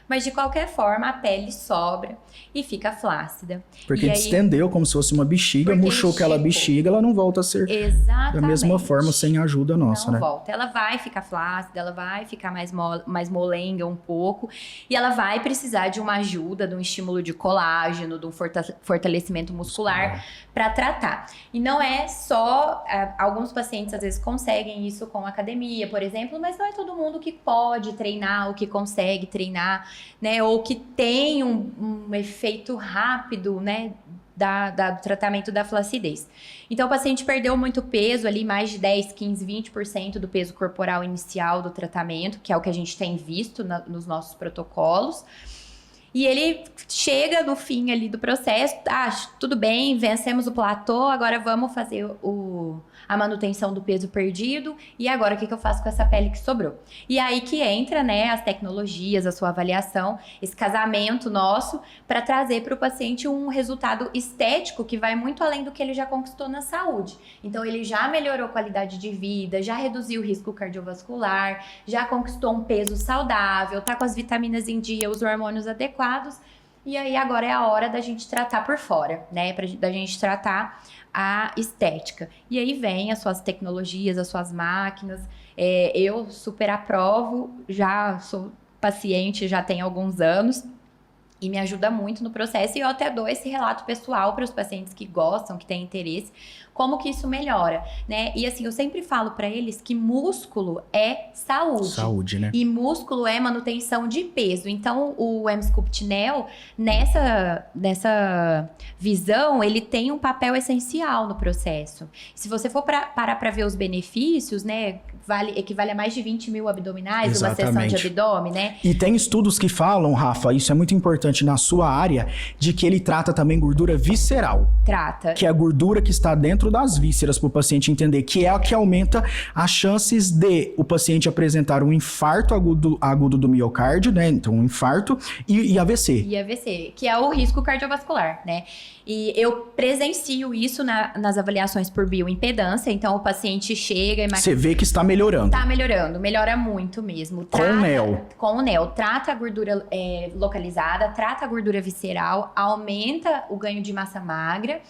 Mas, de qualquer forma, a pele sobra e fica flácida.
Porque
e
distendeu como se fosse uma bexiga, murchou aquela bexiga, ela não volta a ser da mesma forma sem ajuda nossa,
não volta. Ela vai ficar flácida, ela vai ficar mais molenga um pouco. E ela vai precisar de uma ajuda, de um estímulo de colágeno, de um fortalecimento muscular para tratar. E não é só... alguns pacientes, às vezes, conseguem isso com academia, por exemplo, mas não é todo mundo que pode treinar ou que consegue treinar, né? Ou que tem um efeito rápido, né? Do tratamento da flacidez. Então, o paciente perdeu muito peso ali, mais de 10, 15, 20% do peso corporal inicial do tratamento, que é o que a gente tem visto nos nossos protocolos. E ele chega no fim ali do processo, tudo bem, vencemos o platô, agora vamos fazer a manutenção do peso perdido, e agora o que eu faço com essa pele que sobrou? E aí que entra, né, as tecnologias, a sua avaliação, esse casamento nosso, para trazer para o paciente um resultado estético que vai muito além do que ele já conquistou na saúde. Então, ele já melhorou a qualidade de vida, já reduziu o risco cardiovascular, já conquistou um peso saudável, tá com as vitaminas em dia, os hormônios adequados, e aí agora é a hora da gente tratar por fora, né? Da gente tratar a estética. E aí vem as suas tecnologias, as suas máquinas. Eu super aprovo, já sou paciente, já tem alguns anos. E me ajuda muito no processo. E eu até dou esse relato pessoal para os pacientes que gostam, que têm interesse, como que isso melhora, né? E assim, eu sempre falo para eles que músculo é saúde.
Saúde, né?
E músculo é manutenção de peso. Então, o M-Sculpt Neo, nessa visão, ele tem um papel essencial no processo. Se você for parar para ver os benefícios, né? Equivale a mais de 20 mil abdominais,
exatamente,
uma sessão de abdômen, né?
E tem estudos que falam, Rafa, isso é muito importante na sua área, de que ele trata também gordura visceral.
Trata.
Que é a gordura que está dentro das vísceras, para o paciente entender, que é a que aumenta as chances de o paciente apresentar um infarto agudo do miocárdio, né? Então, um infarto e AVC.
E AVC, que é o risco cardiovascular, né? E eu presencio isso nas avaliações por bioimpedância. Então, o paciente chega e...
Você vê que está melhorando.
Está melhorando, melhora muito mesmo.
Com o NEO.
Com o NEO. Trata a gordura localizada, trata a gordura visceral, aumenta o ganho de massa magra.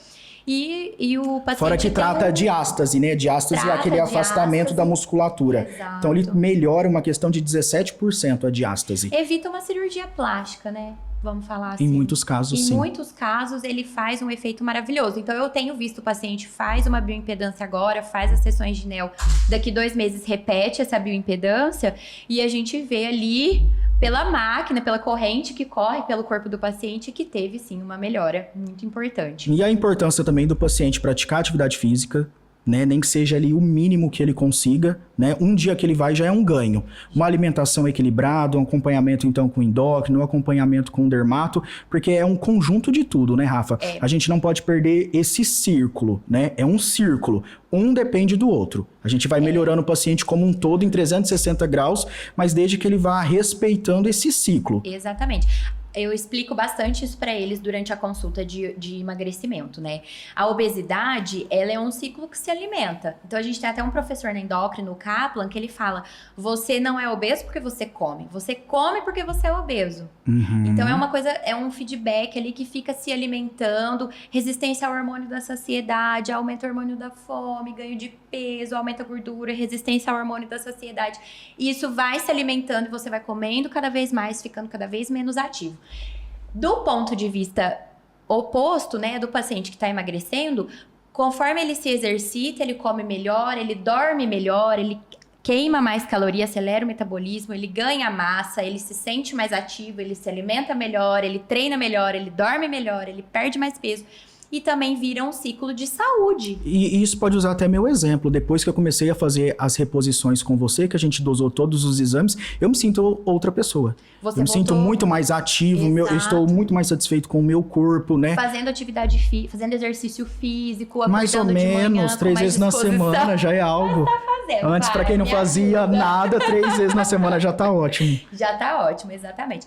E o paciente...
Fora que trata a diástase, né? Diástase é aquele afastamento da musculatura.
Exato.
Então, ele melhora uma questão de 17% a diástase.
Evita uma cirurgia plástica, né? Vamos falar assim.
Em muitos casos, sim.
Em muitos casos, ele faz um efeito maravilhoso. Então, eu tenho visto o paciente faz uma bioimpedância agora, faz as sessões de NEO. Daqui 2 meses, repete essa bioimpedância e a gente vê ali, pela máquina, pela corrente que corre pelo corpo do paciente, que teve, sim, uma melhora muito importante.
E a importância também do paciente praticar atividade física, né? Nem que seja ali o mínimo que ele consiga, né? Um dia que ele vai já é um ganho. Uma alimentação equilibrada, um acompanhamento então com o endócrino, um acompanhamento com o dermato, porque é um conjunto de tudo, né, Rafa? A gente não pode perder esse círculo, né? É um círculo. Um depende do outro. A gente vai melhorando o paciente como um todo em 360 graus, mas desde que ele vá respeitando esse ciclo.
Exatamente. Eu explico bastante isso para eles durante a consulta de emagrecimento, né? A obesidade, ela é um ciclo que se alimenta. Então, a gente tem até um professor na endócrino, o Kaplan, que ele fala, você não é obeso porque você come porque você é obeso.
Uhum.
Então, é uma coisa, é um feedback ali que fica se alimentando, resistência ao hormônio da saciedade, aumenta o hormônio da fome, ganho de peso, aumenta a gordura, resistência ao hormônio da saciedade. E isso vai se alimentando e você vai comendo cada vez mais, ficando cada vez menos ativo. Do ponto de vista oposto, né, do paciente que está emagrecendo, conforme ele se exercita, ele come melhor, ele dorme melhor, ele queima mais caloria, acelera o metabolismo, ele ganha massa, ele se sente mais ativo, ele se alimenta melhor, ele treina melhor, ele dorme melhor, ele perde mais peso. E também vira um ciclo de saúde.
E isso pode usar até meu exemplo. Depois que eu comecei a fazer as reposições com você, que a gente dosou todos os exames, eu me sinto outra pessoa.
Você
eu me sinto muito mais ativo, eu estou muito mais satisfeito com o meu corpo, né?
Fazendo atividade física, fazendo exercício físico,
mais ou menos, 3 vezes na semana já é algo.
Tá fazendo,
antes, para quem não fazia nada, 3 vezes na semana já tá ótimo.
Já tá ótimo, exatamente.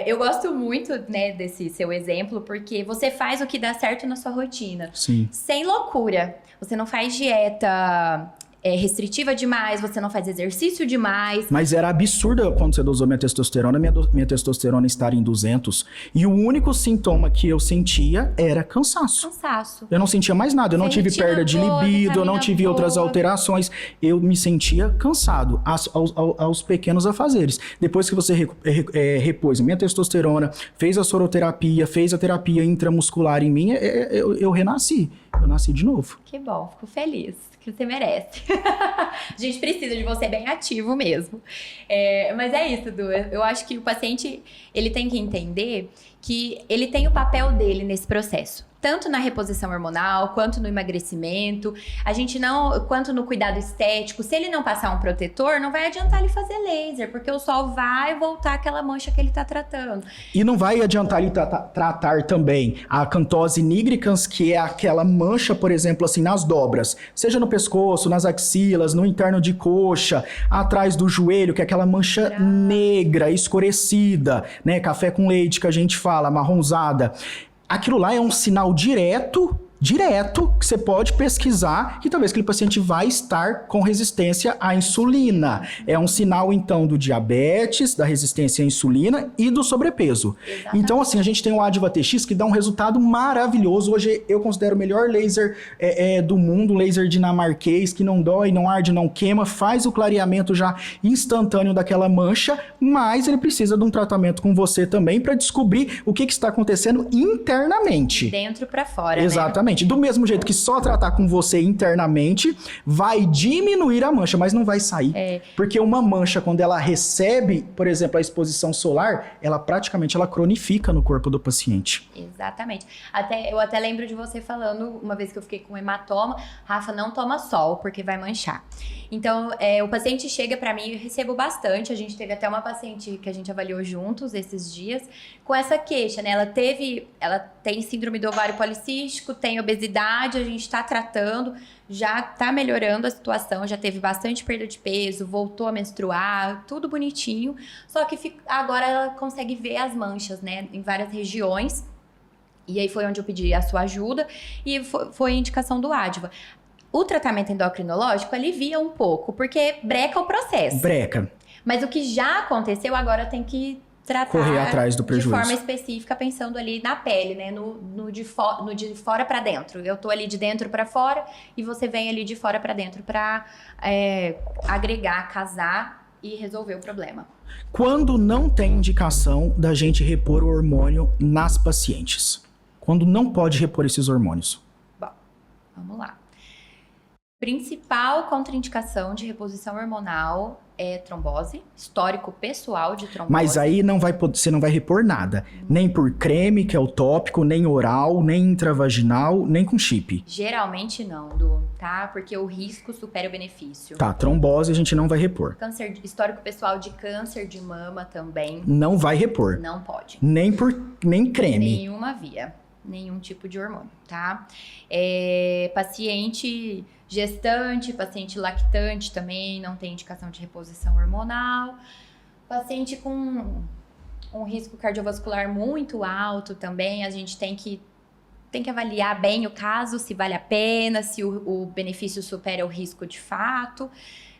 Eu gosto muito, né, desse seu exemplo, porque você faz o que dá certo na sua rotina.
Sim.
Sem loucura. Você não faz dieta restritiva demais, você não faz exercício demais.
Mas era absurdo quando você dosou minha testosterona testosterona estar em 200. E o único sintoma que eu sentia era cansaço. Eu não sentia mais nada. Eu não tive perda de libido, eu não tive outras alterações. Eu me sentia cansado aos pequenos afazeres. Depois que você repôs minha testosterona, fez a soroterapia, fez a terapia intramuscular em mim, eu renasci. Eu nasci de novo.
Que bom, fico feliz. Que você merece. A gente precisa de você bem ativo mesmo. Mas é isso, Du. Eu acho que o paciente, ele tem que entender que ele tem o papel dele nesse processo. Tanto na reposição hormonal, quanto no emagrecimento. Quanto no cuidado estético. Se ele não passar um protetor, não vai adiantar ele fazer laser, porque o sol vai voltar aquela mancha que ele tá tratando.
E não vai adiantar ele tratar também a acantose nigricans, que é aquela mancha, por exemplo, assim, nas dobras. Seja no pescoço, nas axilas, no interno de coxa, atrás do joelho, que é aquela mancha negra, escurecida, né? Café com leite que a gente fala, marronzada. Aquilo lá é um sinal direto que você pode pesquisar que talvez aquele paciente vai estar com resistência à insulina. É um sinal, então, do diabetes, da resistência à insulina e do sobrepeso. Exatamente. Então, assim, a gente tem o Adva TX que dá um resultado maravilhoso. Hoje eu considero o melhor laser do mundo, laser dinamarquês, que não dói, não arde, não queima, faz o clareamento já instantâneo daquela mancha, mas ele precisa de um tratamento com você também para descobrir o que está acontecendo internamente.
Dentro para fora,
Exatamente. Do mesmo jeito que só tratar com você internamente vai diminuir a mancha, mas não vai sair. Porque uma mancha, quando ela recebe, por exemplo, a exposição solar, ela praticamente cronifica no corpo do paciente.
Exatamente. Eu até lembro de você falando, uma vez que eu fiquei com hematoma, Rafa, não toma sol, porque vai manchar. Então, o paciente chega pra mim, eu recebo bastante, a gente teve até uma paciente que a gente avaliou juntos esses dias, com essa queixa, né? Ela tem síndrome do ovário policístico, tem obesidade, a gente tá tratando, já tá melhorando a situação, já teve bastante perda de peso, voltou a menstruar, tudo bonitinho, só que agora ela consegue ver as manchas, né, em várias regiões, e aí foi onde eu pedi a sua ajuda, e foi a indicação do Adva. O tratamento endocrinológico alivia um pouco, porque breca o processo.
Breca.
Mas o que já aconteceu, agora tem que tratar
correr atrás do prejuízo.
De forma específica, pensando ali na pele, né? No de fora para dentro. Eu tô ali de dentro para fora e você vem ali de fora para dentro para agregar, casar e resolver o problema.
Quando não tem indicação da gente repor o hormônio nas pacientes? Quando não pode repor esses hormônios?
Bom, vamos lá. Principal contraindicação de reposição hormonal é trombose, histórico pessoal de trombose.
Mas aí você não vai repor nada, nem por creme, que é o tópico, nem oral, nem intravaginal, nem com chip.
Geralmente não, Du, tá? Porque o risco supera o benefício.
Tá, trombose a gente não vai repor.
Histórico pessoal de câncer de mama também.
Não vai repor.
Não pode.
Nem creme.
Nenhuma via, nenhum tipo de hormônio, tá? Paciente gestante, paciente lactante também não tem indicação de reposição hormonal. Paciente com um risco cardiovascular muito alto também, a gente tem que avaliar bem o caso, se vale a pena, se o benefício supera o risco de fato.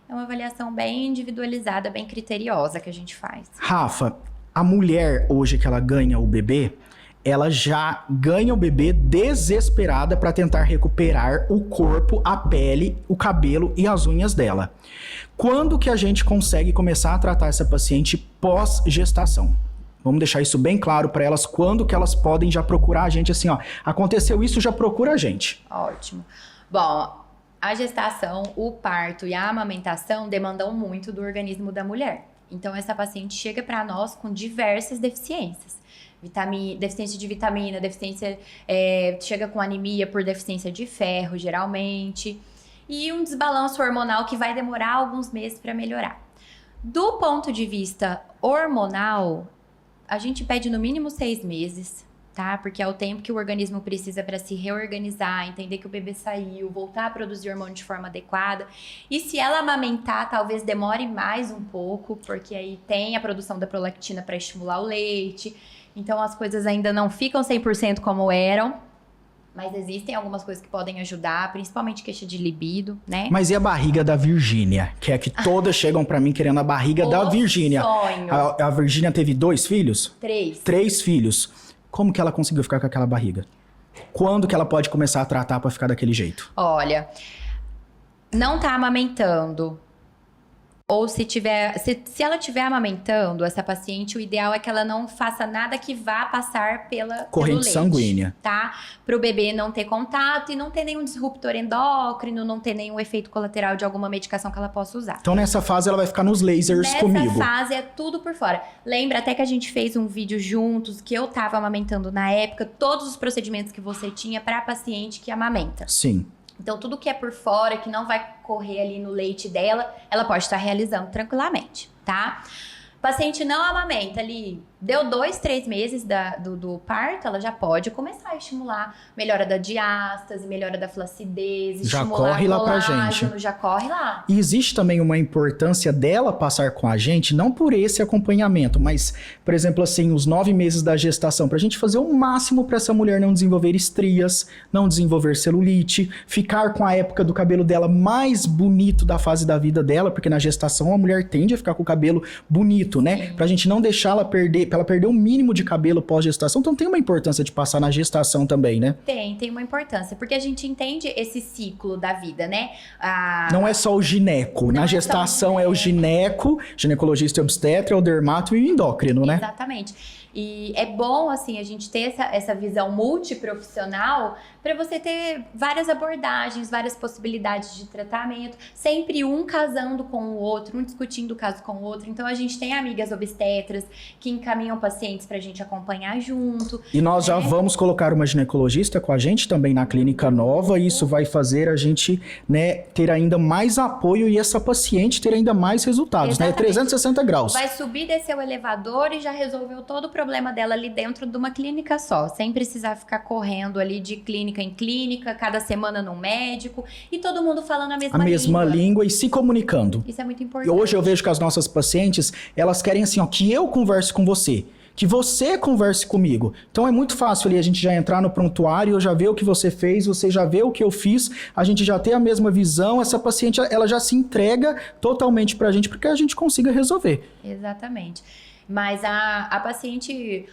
É uma avaliação bem individualizada, bem criteriosa que a gente faz.
Rafa, a mulher hoje que ela ganha o bebê, ela já ganha o bebê desesperada para tentar recuperar o corpo, a pele, o cabelo e as unhas dela. Quando que a gente consegue começar a tratar essa paciente pós-gestação? Vamos deixar isso bem claro para elas, quando que elas podem já procurar a gente, assim, ó, aconteceu isso, já procura a gente.
Ótimo. Bom, a gestação, o parto e a amamentação demandam muito do organismo da mulher. Então, essa paciente chega para nós com diversas deficiências. Deficiência de vitamina, chega com anemia por deficiência de ferro, geralmente. E um desbalanço hormonal que vai demorar alguns meses para melhorar. Do ponto de vista hormonal, a gente pede no mínimo 6 meses, tá? Porque é o tempo que o organismo precisa para se reorganizar, entender que o bebê saiu, voltar a produzir hormônio de forma adequada. E se ela amamentar, talvez demore mais um pouco, porque aí tem a produção da prolactina para estimular o leite. Então, as coisas ainda não ficam 100% como eram. Mas existem algumas coisas que podem ajudar, principalmente queixa de libido, né?
Mas e a barriga da Virgínia? Que é que todas chegam pra mim querendo a barriga da Virgínia.
Sonho.
A Virgínia teve 2 filhos?
3.
3 filhos. Como que ela conseguiu ficar com aquela barriga? Quando que ela pode começar a tratar pra ficar daquele jeito?
Olha, não tá amamentando. Ou se ela estiver amamentando, essa paciente, o ideal é que ela não faça nada que vá passar pelo
Corrente
leite,
sanguínea.
Tá? Para o bebê não ter contato e não ter nenhum disruptor endócrino, não ter nenhum efeito colateral de alguma medicação que ela possa usar.
Então nessa fase ela vai ficar nos lasers comigo.
Nessa fase é tudo por fora. Lembra até que a gente fez um vídeo juntos, que eu tava amamentando na época, todos os procedimentos que você tinha para paciente que amamenta.
Sim.
Então, tudo que é por fora, que não vai correr ali no leite dela, ela pode estar realizando tranquilamente, tá? Paciente não amamenta ali, deu 2, 3 meses do parto, ela já pode começar a estimular melhora da diástase, melhora da flacidez,
Já
estimular
corre lá pra
colágeno,
gente.
já corre lá.
E existe também uma importância dela passar com a gente, não por esse acompanhamento, mas, por exemplo, assim, os 9 meses da gestação, pra gente fazer o máximo pra essa mulher não desenvolver estrias, não desenvolver celulite, ficar com a época do cabelo dela mais bonito da fase da vida dela, porque na gestação a mulher tende a ficar com o cabelo bonito, né?
Sim.
Pra gente não deixar ela perder, pra ela perder o mínimo de cabelo pós-gestação, então tem uma importância de passar na gestação também, né?
Tem uma importância, porque a gente entende esse ciclo da vida, né?
Não é só o gineco.
Não
Na
é
gestação
só o
é o gineco, ginecologista e obstetra, é o dermato e o endócrino, né?
Exatamente. E é bom, assim, a gente ter essa visão multiprofissional para você ter várias abordagens, várias possibilidades de tratamento, sempre um casando com o outro, um discutindo o caso com o outro. Então, a gente tem amigas obstetras que encaminham pacientes pra gente acompanhar junto.
E nós já vamos colocar uma ginecologista com a gente também na clínica nova, e isso vai fazer a gente, né, ter ainda mais apoio e essa paciente ter ainda mais resultados,
Exatamente.
né? 360 graus.
Vai subir, descer o elevador e já resolveu todo o problema dela ali dentro de uma clínica só, sem precisar ficar correndo ali de clínica em clínica, cada semana num médico, e todo mundo falando a mesma
língua e se comunicando.
Isso é muito
E
importante.
hoje eu vejo que as nossas pacientes, elas querem assim, ó, que eu converse com você, que você converse comigo. Então é muito fácil ali a gente já entrar no prontuário, eu já ver o que você fez, você já vê o que eu fiz, a gente já tem a mesma visão, essa paciente, ela já se entrega totalmente pra gente, porque a gente consiga resolver.
Exatamente. Mas a paciente...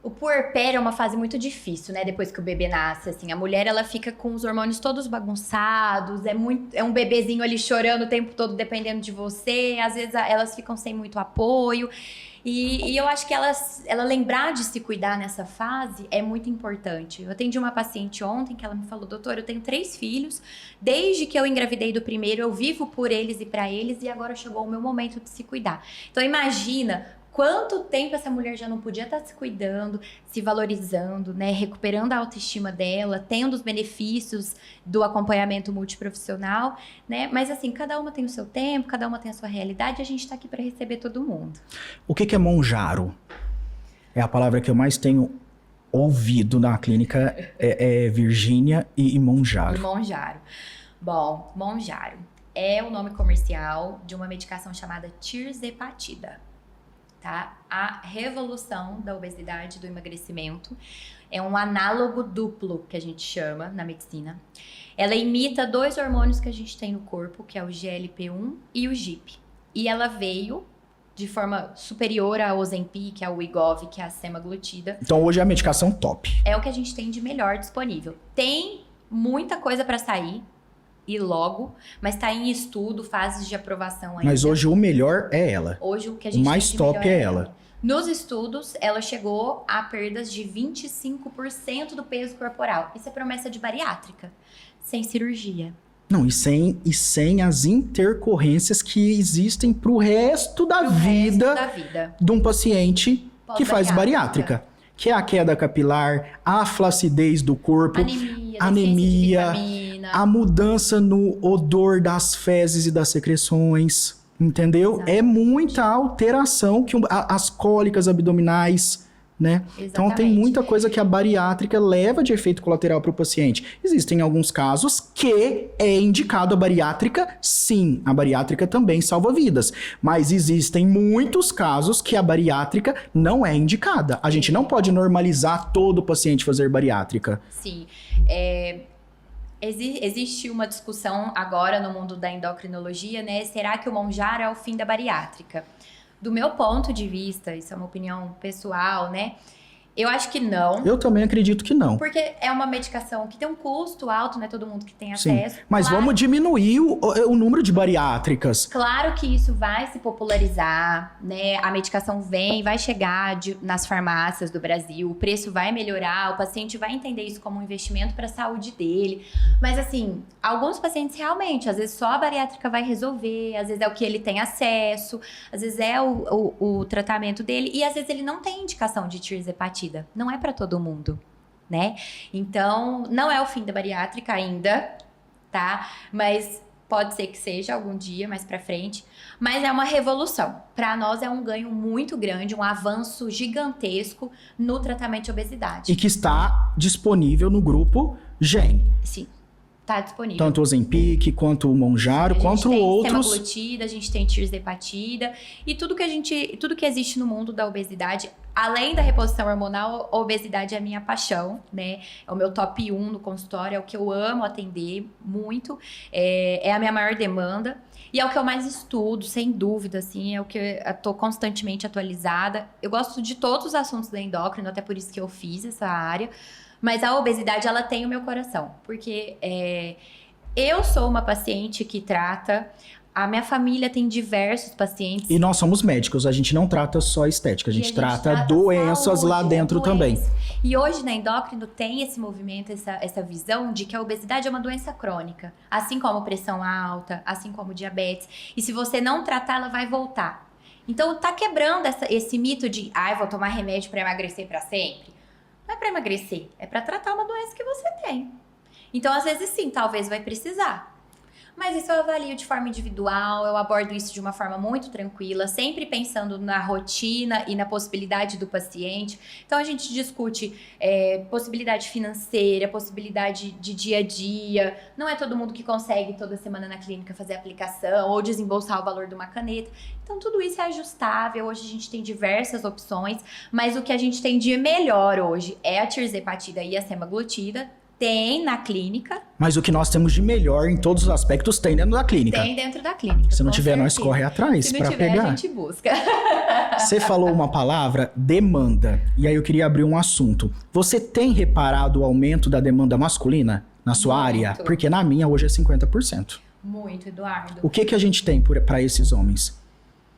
O puerpério é uma fase muito difícil, né? Depois que o bebê nasce, assim. A mulher, ela fica com os hormônios todos bagunçados. É um bebezinho ali chorando o tempo todo, dependendo de você. Às vezes, elas ficam sem muito apoio. E eu acho que ela lembrar de se cuidar nessa fase é muito importante. Eu atendi uma paciente ontem que ela me falou: doutor, eu tenho 3 filhos. Desde que eu engravidei do primeiro, eu vivo por eles e pra eles. E agora chegou o meu momento de se cuidar. Então, imagina... Quanto tempo essa mulher já não podia estar se cuidando, se valorizando, né? Recuperando a autoestima dela, tendo os benefícios do acompanhamento multiprofissional, né? Mas assim, cada uma tem o seu tempo, cada uma tem a sua realidade, e a gente tá aqui para receber todo mundo.
O que é monjaro? É a palavra que eu mais tenho ouvido na clínica, é Virgínia e Monjaro.
Monjaro. Bom, Monjaro é o nome comercial de uma medicação chamada tirzepatida. Tá? A revolução da obesidade, do emagrecimento, é um análogo duplo, que a gente chama na medicina. Ela imita 2 hormônios que a gente tem no corpo, que é o GLP-1 e o GIP. E ela veio de forma superior ao Ozempic, ao Wegovy, que é a semaglutida.
Então hoje é a medicação top.
É o que a gente tem de melhor disponível. Tem muita coisa para sair, e logo, mas tá em estudo, fases de aprovação ainda.
Mas hoje o melhor é ela.
Hoje o que a gente
o mais
tem de
top
melhor
é ela.
Nos estudos, ela chegou a perdas de 25% do peso corporal. Isso é promessa de bariátrica, sem cirurgia.
Não, e sem as intercorrências que existem pro resto da vida de um paciente que faz bariátrica. Que é a queda capilar, a flacidez do corpo, anemia, a mudança no odor das fezes e das secreções, entendeu?
Exatamente.
É muita alteração, que as cólicas abdominais, né?
Exatamente.
Então tem muita coisa que a bariátrica leva de efeito colateral para o paciente. Existem alguns casos que é indicado a bariátrica, sim, a bariátrica também salva vidas, mas existem muitos casos que a bariátrica não é indicada. A gente não pode normalizar todo paciente fazer bariátrica.
Sim, existe uma discussão agora no mundo da endocrinologia, né? Será que o Mounjaro é o fim da bariátrica? Do meu ponto de vista, isso é uma opinião pessoal, né? Eu acho que não.
Eu também acredito que não.
Porque é uma medicação que tem um custo alto, não é todo mundo que tem
Sim,
acesso.
mas
Claro,
vamos diminuir o número de bariátricas.
claro que isso vai se popularizar, né? A medicação vai chegar nas farmácias do Brasil, o preço vai melhorar, o paciente vai entender isso como um investimento para a saúde dele. Mas assim, alguns pacientes realmente, às vezes só a bariátrica vai resolver, às vezes é o que ele tem acesso, às vezes é o tratamento dele, e às vezes ele não tem indicação de tirzepatida. Não é para todo mundo, né? Então, não é o fim da bariátrica ainda, tá? Mas pode ser que seja algum dia mais pra frente. Mas é uma revolução. Para nós é um ganho muito grande, um avanço gigantesco no tratamento de obesidade.
E que está disponível no grupo GEM.
Sim, tá disponível.
Tanto o Ozempic, quanto o Mounjaro, quanto outros.
A gente tem semaglutida, a gente tem tirzepatida e tudo que existe no mundo da obesidade. Além da reposição hormonal, a obesidade é a minha paixão, né? É o meu top 1 no consultório, é o que eu amo atender muito, é a minha maior demanda e é o que eu mais estudo, sem dúvida, assim, é o que eu tô constantemente atualizada. Eu gosto de todos os assuntos da endócrino, até por isso que eu fiz essa área, mas a obesidade, ela tem o meu coração, porque eu sou uma paciente que trata. A minha família tem diversos pacientes.
E nós somos médicos, a gente não trata só estética, a gente trata doenças
saúde,
lá dentro também.
E hoje na endócrino tem esse movimento, essa visão de que a obesidade é uma doença crônica. Assim como pressão alta, assim como diabetes. E se você não tratar, ela vai voltar. Então tá quebrando esse mito de eu vou tomar remédio para emagrecer para sempre. Não é para emagrecer, é para tratar uma doença que você tem. Então às vezes sim, talvez vai precisar. Mas isso eu avalio de forma individual, eu abordo isso de uma forma muito tranquila, sempre pensando na rotina e na possibilidade do paciente. Então a gente discute possibilidade financeira, possibilidade de dia a dia. Não é todo mundo que consegue toda semana na clínica fazer aplicação ou desembolsar o valor de uma caneta. Então tudo isso é ajustável, hoje a gente tem diversas opções, mas o que a gente tem de melhor hoje é a tirzepatida e a semaglutida. Tem na clínica.
Mas o que nós temos de melhor em todos os aspectos tem dentro da clínica.
Tem dentro da clínica.
Se não tiver, nós corre atrás para pegar. Se não tiver,
a gente busca.
Você falou uma palavra, demanda. E aí eu queria abrir um assunto. Você tem reparado o aumento da demanda masculina na sua área? Porque na minha hoje é 50%.
Muito, Eduardo.
O que a gente tem para esses homens?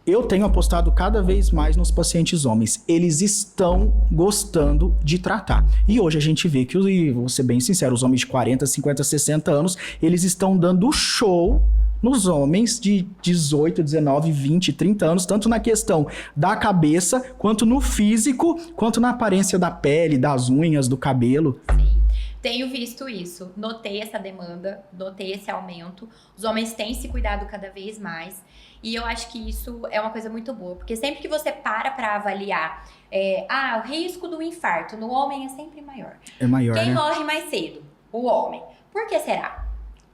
Eu tenho apostado cada vez mais nos pacientes homens. Eles estão gostando de tratar. E hoje a gente vê que, vou ser bem sincero, os homens de 40, 50, 60 anos, eles estão dando show nos homens de 18, 19, 20, 30 anos, tanto na questão da cabeça, quanto no físico, quanto na aparência da pele, das unhas, do cabelo.
Sim. Tenho visto isso, notei essa demanda, notei esse aumento. Os homens têm se cuidado cada vez mais. E eu acho que isso é uma coisa muito boa, porque sempre que você para avaliar, o risco do infarto no homem é sempre maior.
É maior,
Quem
né?
morre mais cedo? O homem. Por que será?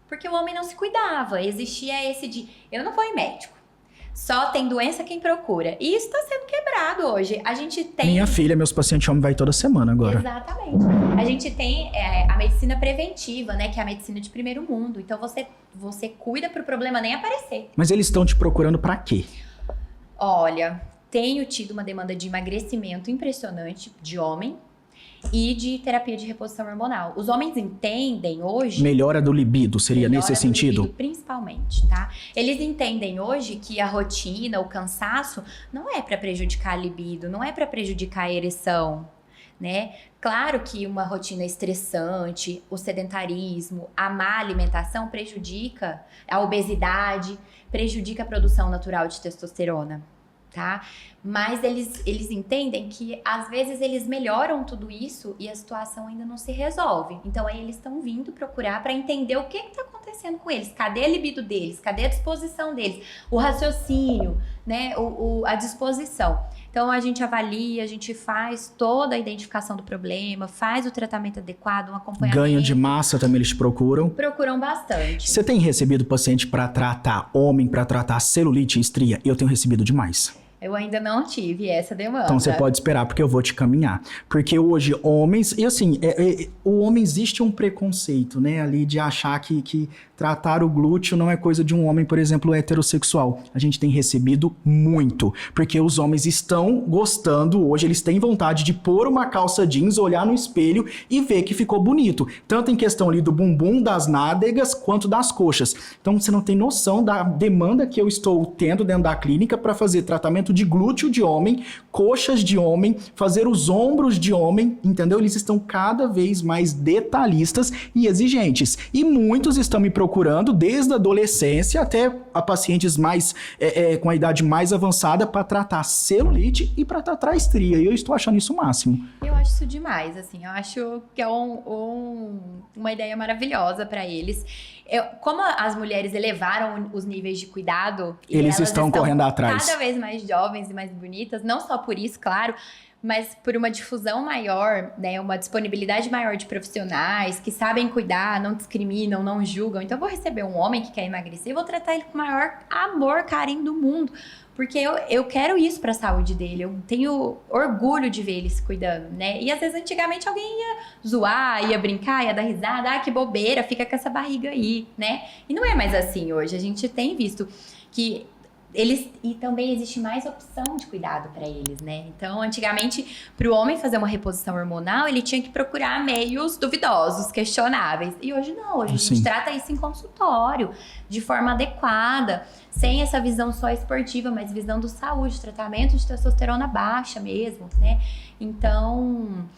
Porque o homem não se cuidava. Existia esse de, eu não vou em médico. Só tem doença quem procura. E isso está sendo quebrado hoje. A gente tem...
Minha filha, meus pacientes homens vai toda semana agora.
Exatamente. A gente tem a medicina preventiva, né? Que é a medicina de primeiro mundo. Então você cuida para o problema nem aparecer.
Mas eles estão te procurando para quê?
Olha, tenho tido uma demanda de emagrecimento impressionante de homem e de terapia de reposição hormonal. Os homens entendem hoje...
Melhora do libido, seria nesse sentido?
Libido, principalmente, tá? Eles entendem hoje que a rotina, o cansaço, não é para prejudicar a libido, não é para prejudicar a ereção, né? Claro que uma rotina estressante, o sedentarismo, a má alimentação prejudica a obesidade, prejudica a produção natural de testosterona. Tá? Mas eles entendem que às vezes eles melhoram tudo isso e a situação ainda não se resolve. Então aí eles estão vindo procurar para entender o que está acontecendo com eles. Cadê a libido deles? Cadê a disposição deles? O raciocínio, né, a disposição. Então, a gente avalia, a gente faz toda a identificação do problema, faz o tratamento adequado, um acompanhamento.
Ganho de massa também eles procuram?
Procuram bastante.
Você tem recebido paciente para tratar homem, para tratar celulite e estria? Eu tenho recebido demais.
Eu ainda não tive essa demanda.
Então você pode esperar, porque eu vou te caminhar. Porque hoje homens, e assim, o homem existe um preconceito, né, ali de achar que tratar o glúteo não é coisa de um homem, por exemplo, heterossexual. A gente tem recebido muito, porque os homens estão gostando hoje, eles têm vontade de pôr uma calça jeans, olhar no espelho e ver que ficou bonito. Tanto em questão ali do bumbum, das nádegas, quanto das coxas. Então você não tem noção da demanda que eu estou tendo dentro da clínica para fazer tratamento de glúteo de homem, coxas de homem, fazer os ombros de homem, entendeu? Eles estão cada vez mais detalhistas e exigentes. E muitos estão me procurando desde a adolescência até a pacientes mais com a idade mais avançada para tratar celulite e para tratar estria. E eu estou achando isso o máximo.
Eu acho isso demais, assim. Eu acho que é uma ideia maravilhosa para eles. Como as mulheres elevaram os níveis de cuidado...
Eles estão correndo atrás.
Cada vez mais jovens e mais bonitas. Não só por isso, claro... mas por uma difusão maior, né, uma disponibilidade maior de profissionais que sabem cuidar, não discriminam, não julgam. Então eu vou receber um homem que quer emagrecer e vou tratar ele com o maior amor, carinho do mundo. Porque eu quero isso pra saúde dele, eu tenho orgulho de ver ele se cuidando, né? E às vezes antigamente alguém ia zoar, ia brincar, ia dar risada, que bobeira, fica com essa barriga aí, né? E não é mais assim hoje, a gente tem visto que... E também existe mais opção de cuidado para eles, né? Então, antigamente, para o homem fazer uma reposição hormonal, ele tinha que procurar meios duvidosos, questionáveis. E hoje não, hoje a gente trata isso em consultório, de forma adequada, sem essa visão só esportiva, mas visão do saúde, tratamento de testosterona baixa mesmo, né? Então...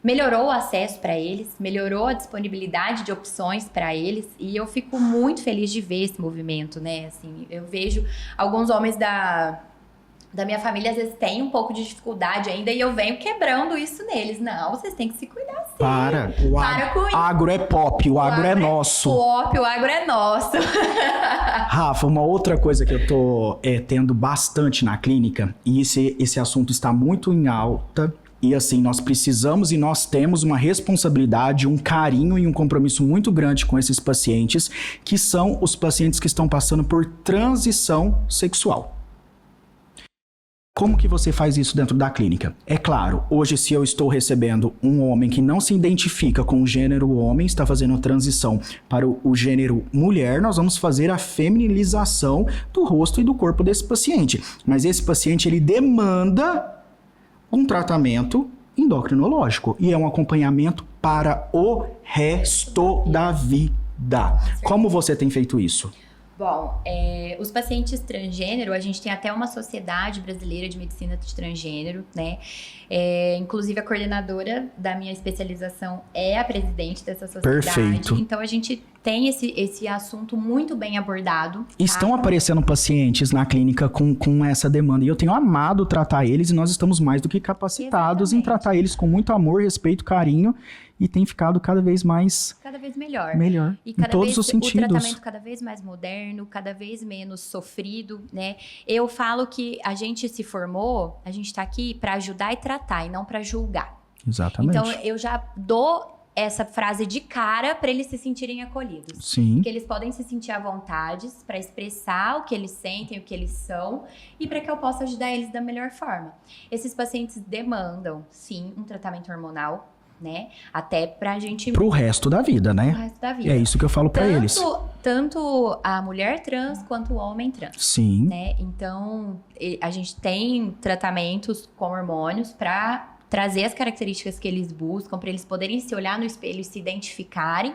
melhorou o acesso para eles, melhorou a disponibilidade de opções para eles e eu fico muito feliz de ver esse movimento, né? Assim, eu vejo alguns homens da minha família às vezes têm um pouco de dificuldade ainda e eu venho quebrando isso neles. Não, vocês têm que se cuidar sim.
Para com isso. Agro é pop, o agro é nosso.
O agro é nosso.
Rafa, uma outra coisa que eu tô tendo bastante na clínica e esse assunto está muito em alta. E assim, nós precisamos e nós temos uma responsabilidade, um carinho e um compromisso muito grande com esses pacientes, que são os pacientes que estão passando por transição sexual. Como que você faz isso dentro da clínica? É claro, hoje se eu estou recebendo um homem que não se identifica com o gênero homem, está fazendo a transição para o gênero mulher, nós vamos fazer a feminilização do rosto e do corpo desse paciente. Mas esse paciente, ele demanda um tratamento endocrinológico e é um acompanhamento para o resto da vida. Como você tem feito isso?
Bom, os pacientes transgênero, a gente tem até uma sociedade brasileira de medicina de transgênero, né? Inclusive a coordenadora da minha especialização é a presidente dessa sociedade.
Perfeito.
Então a gente tem esse assunto muito bem abordado.
Estão aparecendo pacientes na clínica com essa demanda e eu tenho amado tratar eles e nós estamos mais do que capacitados em tratar eles com muito amor, respeito, carinho e tem ficado cada vez mais...
cada vez melhor.
Melhor,
e
em todos os sentidos.
O tratamento cada vez mais moderno, cada vez menos sofrido, né? Eu falo que a gente se formou, a gente tá aqui para ajudar e tratar e não para julgar.
Exatamente.
Então eu já dou essa frase de cara para eles se sentirem acolhidos.
Sim.
Que eles podem se sentir à vontade para expressar o que eles sentem, o que eles são e para que eu possa ajudar eles da melhor forma. Esses pacientes demandam, sim, um tratamento hormonal, né? Até pra gente...
pro resto da vida, né?
Pro resto da vida.
É isso que eu falo pra eles.
Tanto a mulher trans quanto o homem trans.
Sim.
Né? Então, a gente tem tratamentos com hormônios pra trazer as características que eles buscam, para eles poderem se olhar no espelho e se identificarem.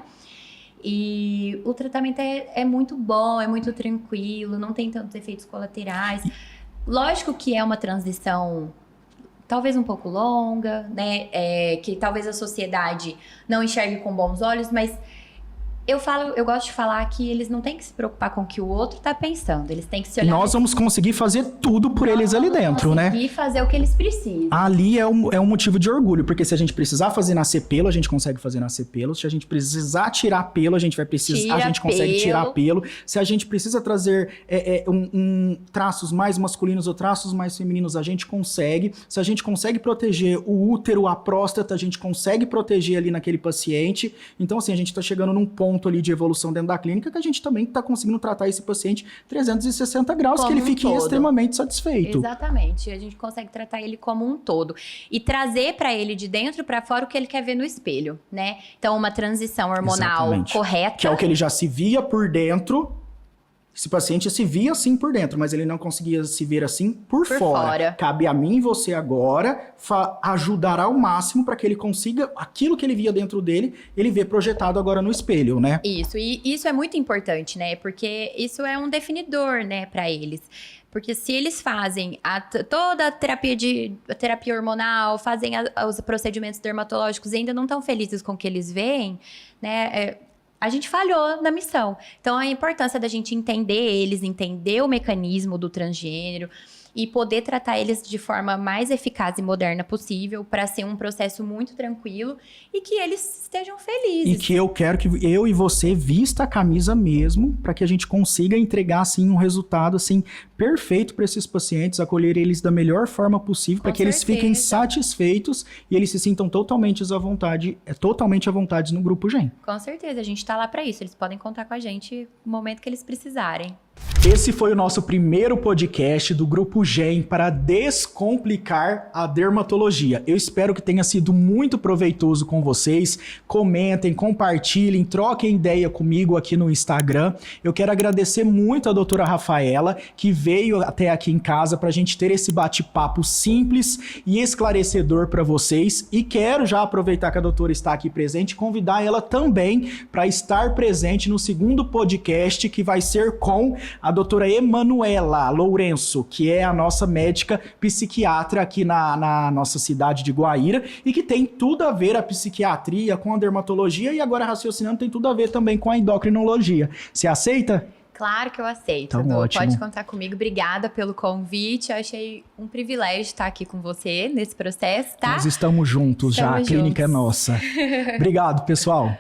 E o tratamento é muito bom, é muito tranquilo, não tem tantos efeitos colaterais. Lógico que é uma transição talvez um pouco longa, né? Que talvez a sociedade não enxergue com bons olhos, mas Eu gosto de falar que eles não têm que se preocupar com o que o outro tá pensando. Eles têm que se olhar.
Nós vamos conseguir fazer tudo por eles ali dentro, né?
E fazer o que eles precisam.
Ali é um motivo de orgulho, porque se a gente precisar fazer nascer pelo, a gente consegue fazer nascer pelo. Se a gente precisar tirar pelo, a gente consegue tirar pelo. Se a gente precisa trazer traços mais masculinos ou traços mais femininos, a gente consegue. Se a gente consegue proteger o útero, a próstata, a gente consegue proteger ali naquele paciente. Então, assim, a gente tá chegando num ponto ali de evolução dentro da clínica que a gente também está conseguindo tratar esse paciente 360 graus, como que ele fique extremamente satisfeito.
Exatamente, a gente consegue tratar ele como um todo e trazer para ele de dentro para fora o que ele quer ver no espelho, né? Então, uma transição hormonal correta.
Que é o que ele já se via por dentro. Esse paciente se via assim por dentro, mas ele não conseguia se ver assim por fora. Cabe a mim e você agora ajudar ao máximo para que ele consiga aquilo que ele via dentro dele, ele vê projetado agora no espelho, né?
Isso, e isso é muito importante, né? Porque isso é um definidor, né, para eles. Porque se eles fazem toda a terapia hormonal, fazem os procedimentos dermatológicos e ainda não estão felizes com o que eles veem, né? A gente falhou na missão. Então, a importância da gente entender eles, entender o mecanismo do transgênero e poder tratar eles de forma mais eficaz e moderna possível para ser um processo muito tranquilo e que eles estejam felizes.
E que eu quero que eu e você vista a camisa mesmo, para que a gente consiga entregar assim um resultado assim perfeito para esses pacientes, acolher eles da melhor forma possível, para que eles fiquem satisfeitos e eles se sintam totalmente à vontade no Grupo GEM.
Com certeza, a gente está lá para isso. Eles podem contar com a gente no momento que eles precisarem.
Esse foi o nosso primeiro podcast do Grupo GEM para descomplicar a dermatologia. Eu espero que tenha sido muito proveitoso com vocês. Comentem, compartilhem, troquem ideia comigo aqui no Instagram. Eu quero agradecer muito a doutora Rafaela, que veio até aqui em casa para a gente ter esse bate-papo simples e esclarecedor para vocês. E quero já aproveitar que a doutora está aqui presente e convidar ela também para estar presente no segundo podcast, que vai ser com a doutora Emanuela Lourenço, que é a nossa médica psiquiatra aqui na nossa cidade de Guaíra e que tem tudo a ver a psiquiatria com a dermatologia e agora raciocinando tem tudo a ver também com a endocrinologia. Você aceita?
Claro que eu aceito.
Então, ótimo.
Pode contar comigo. Obrigada pelo convite. Eu achei um privilégio estar aqui com você nesse processo, tá?
Nós estamos juntos já. A clínica é nossa. Obrigado, pessoal.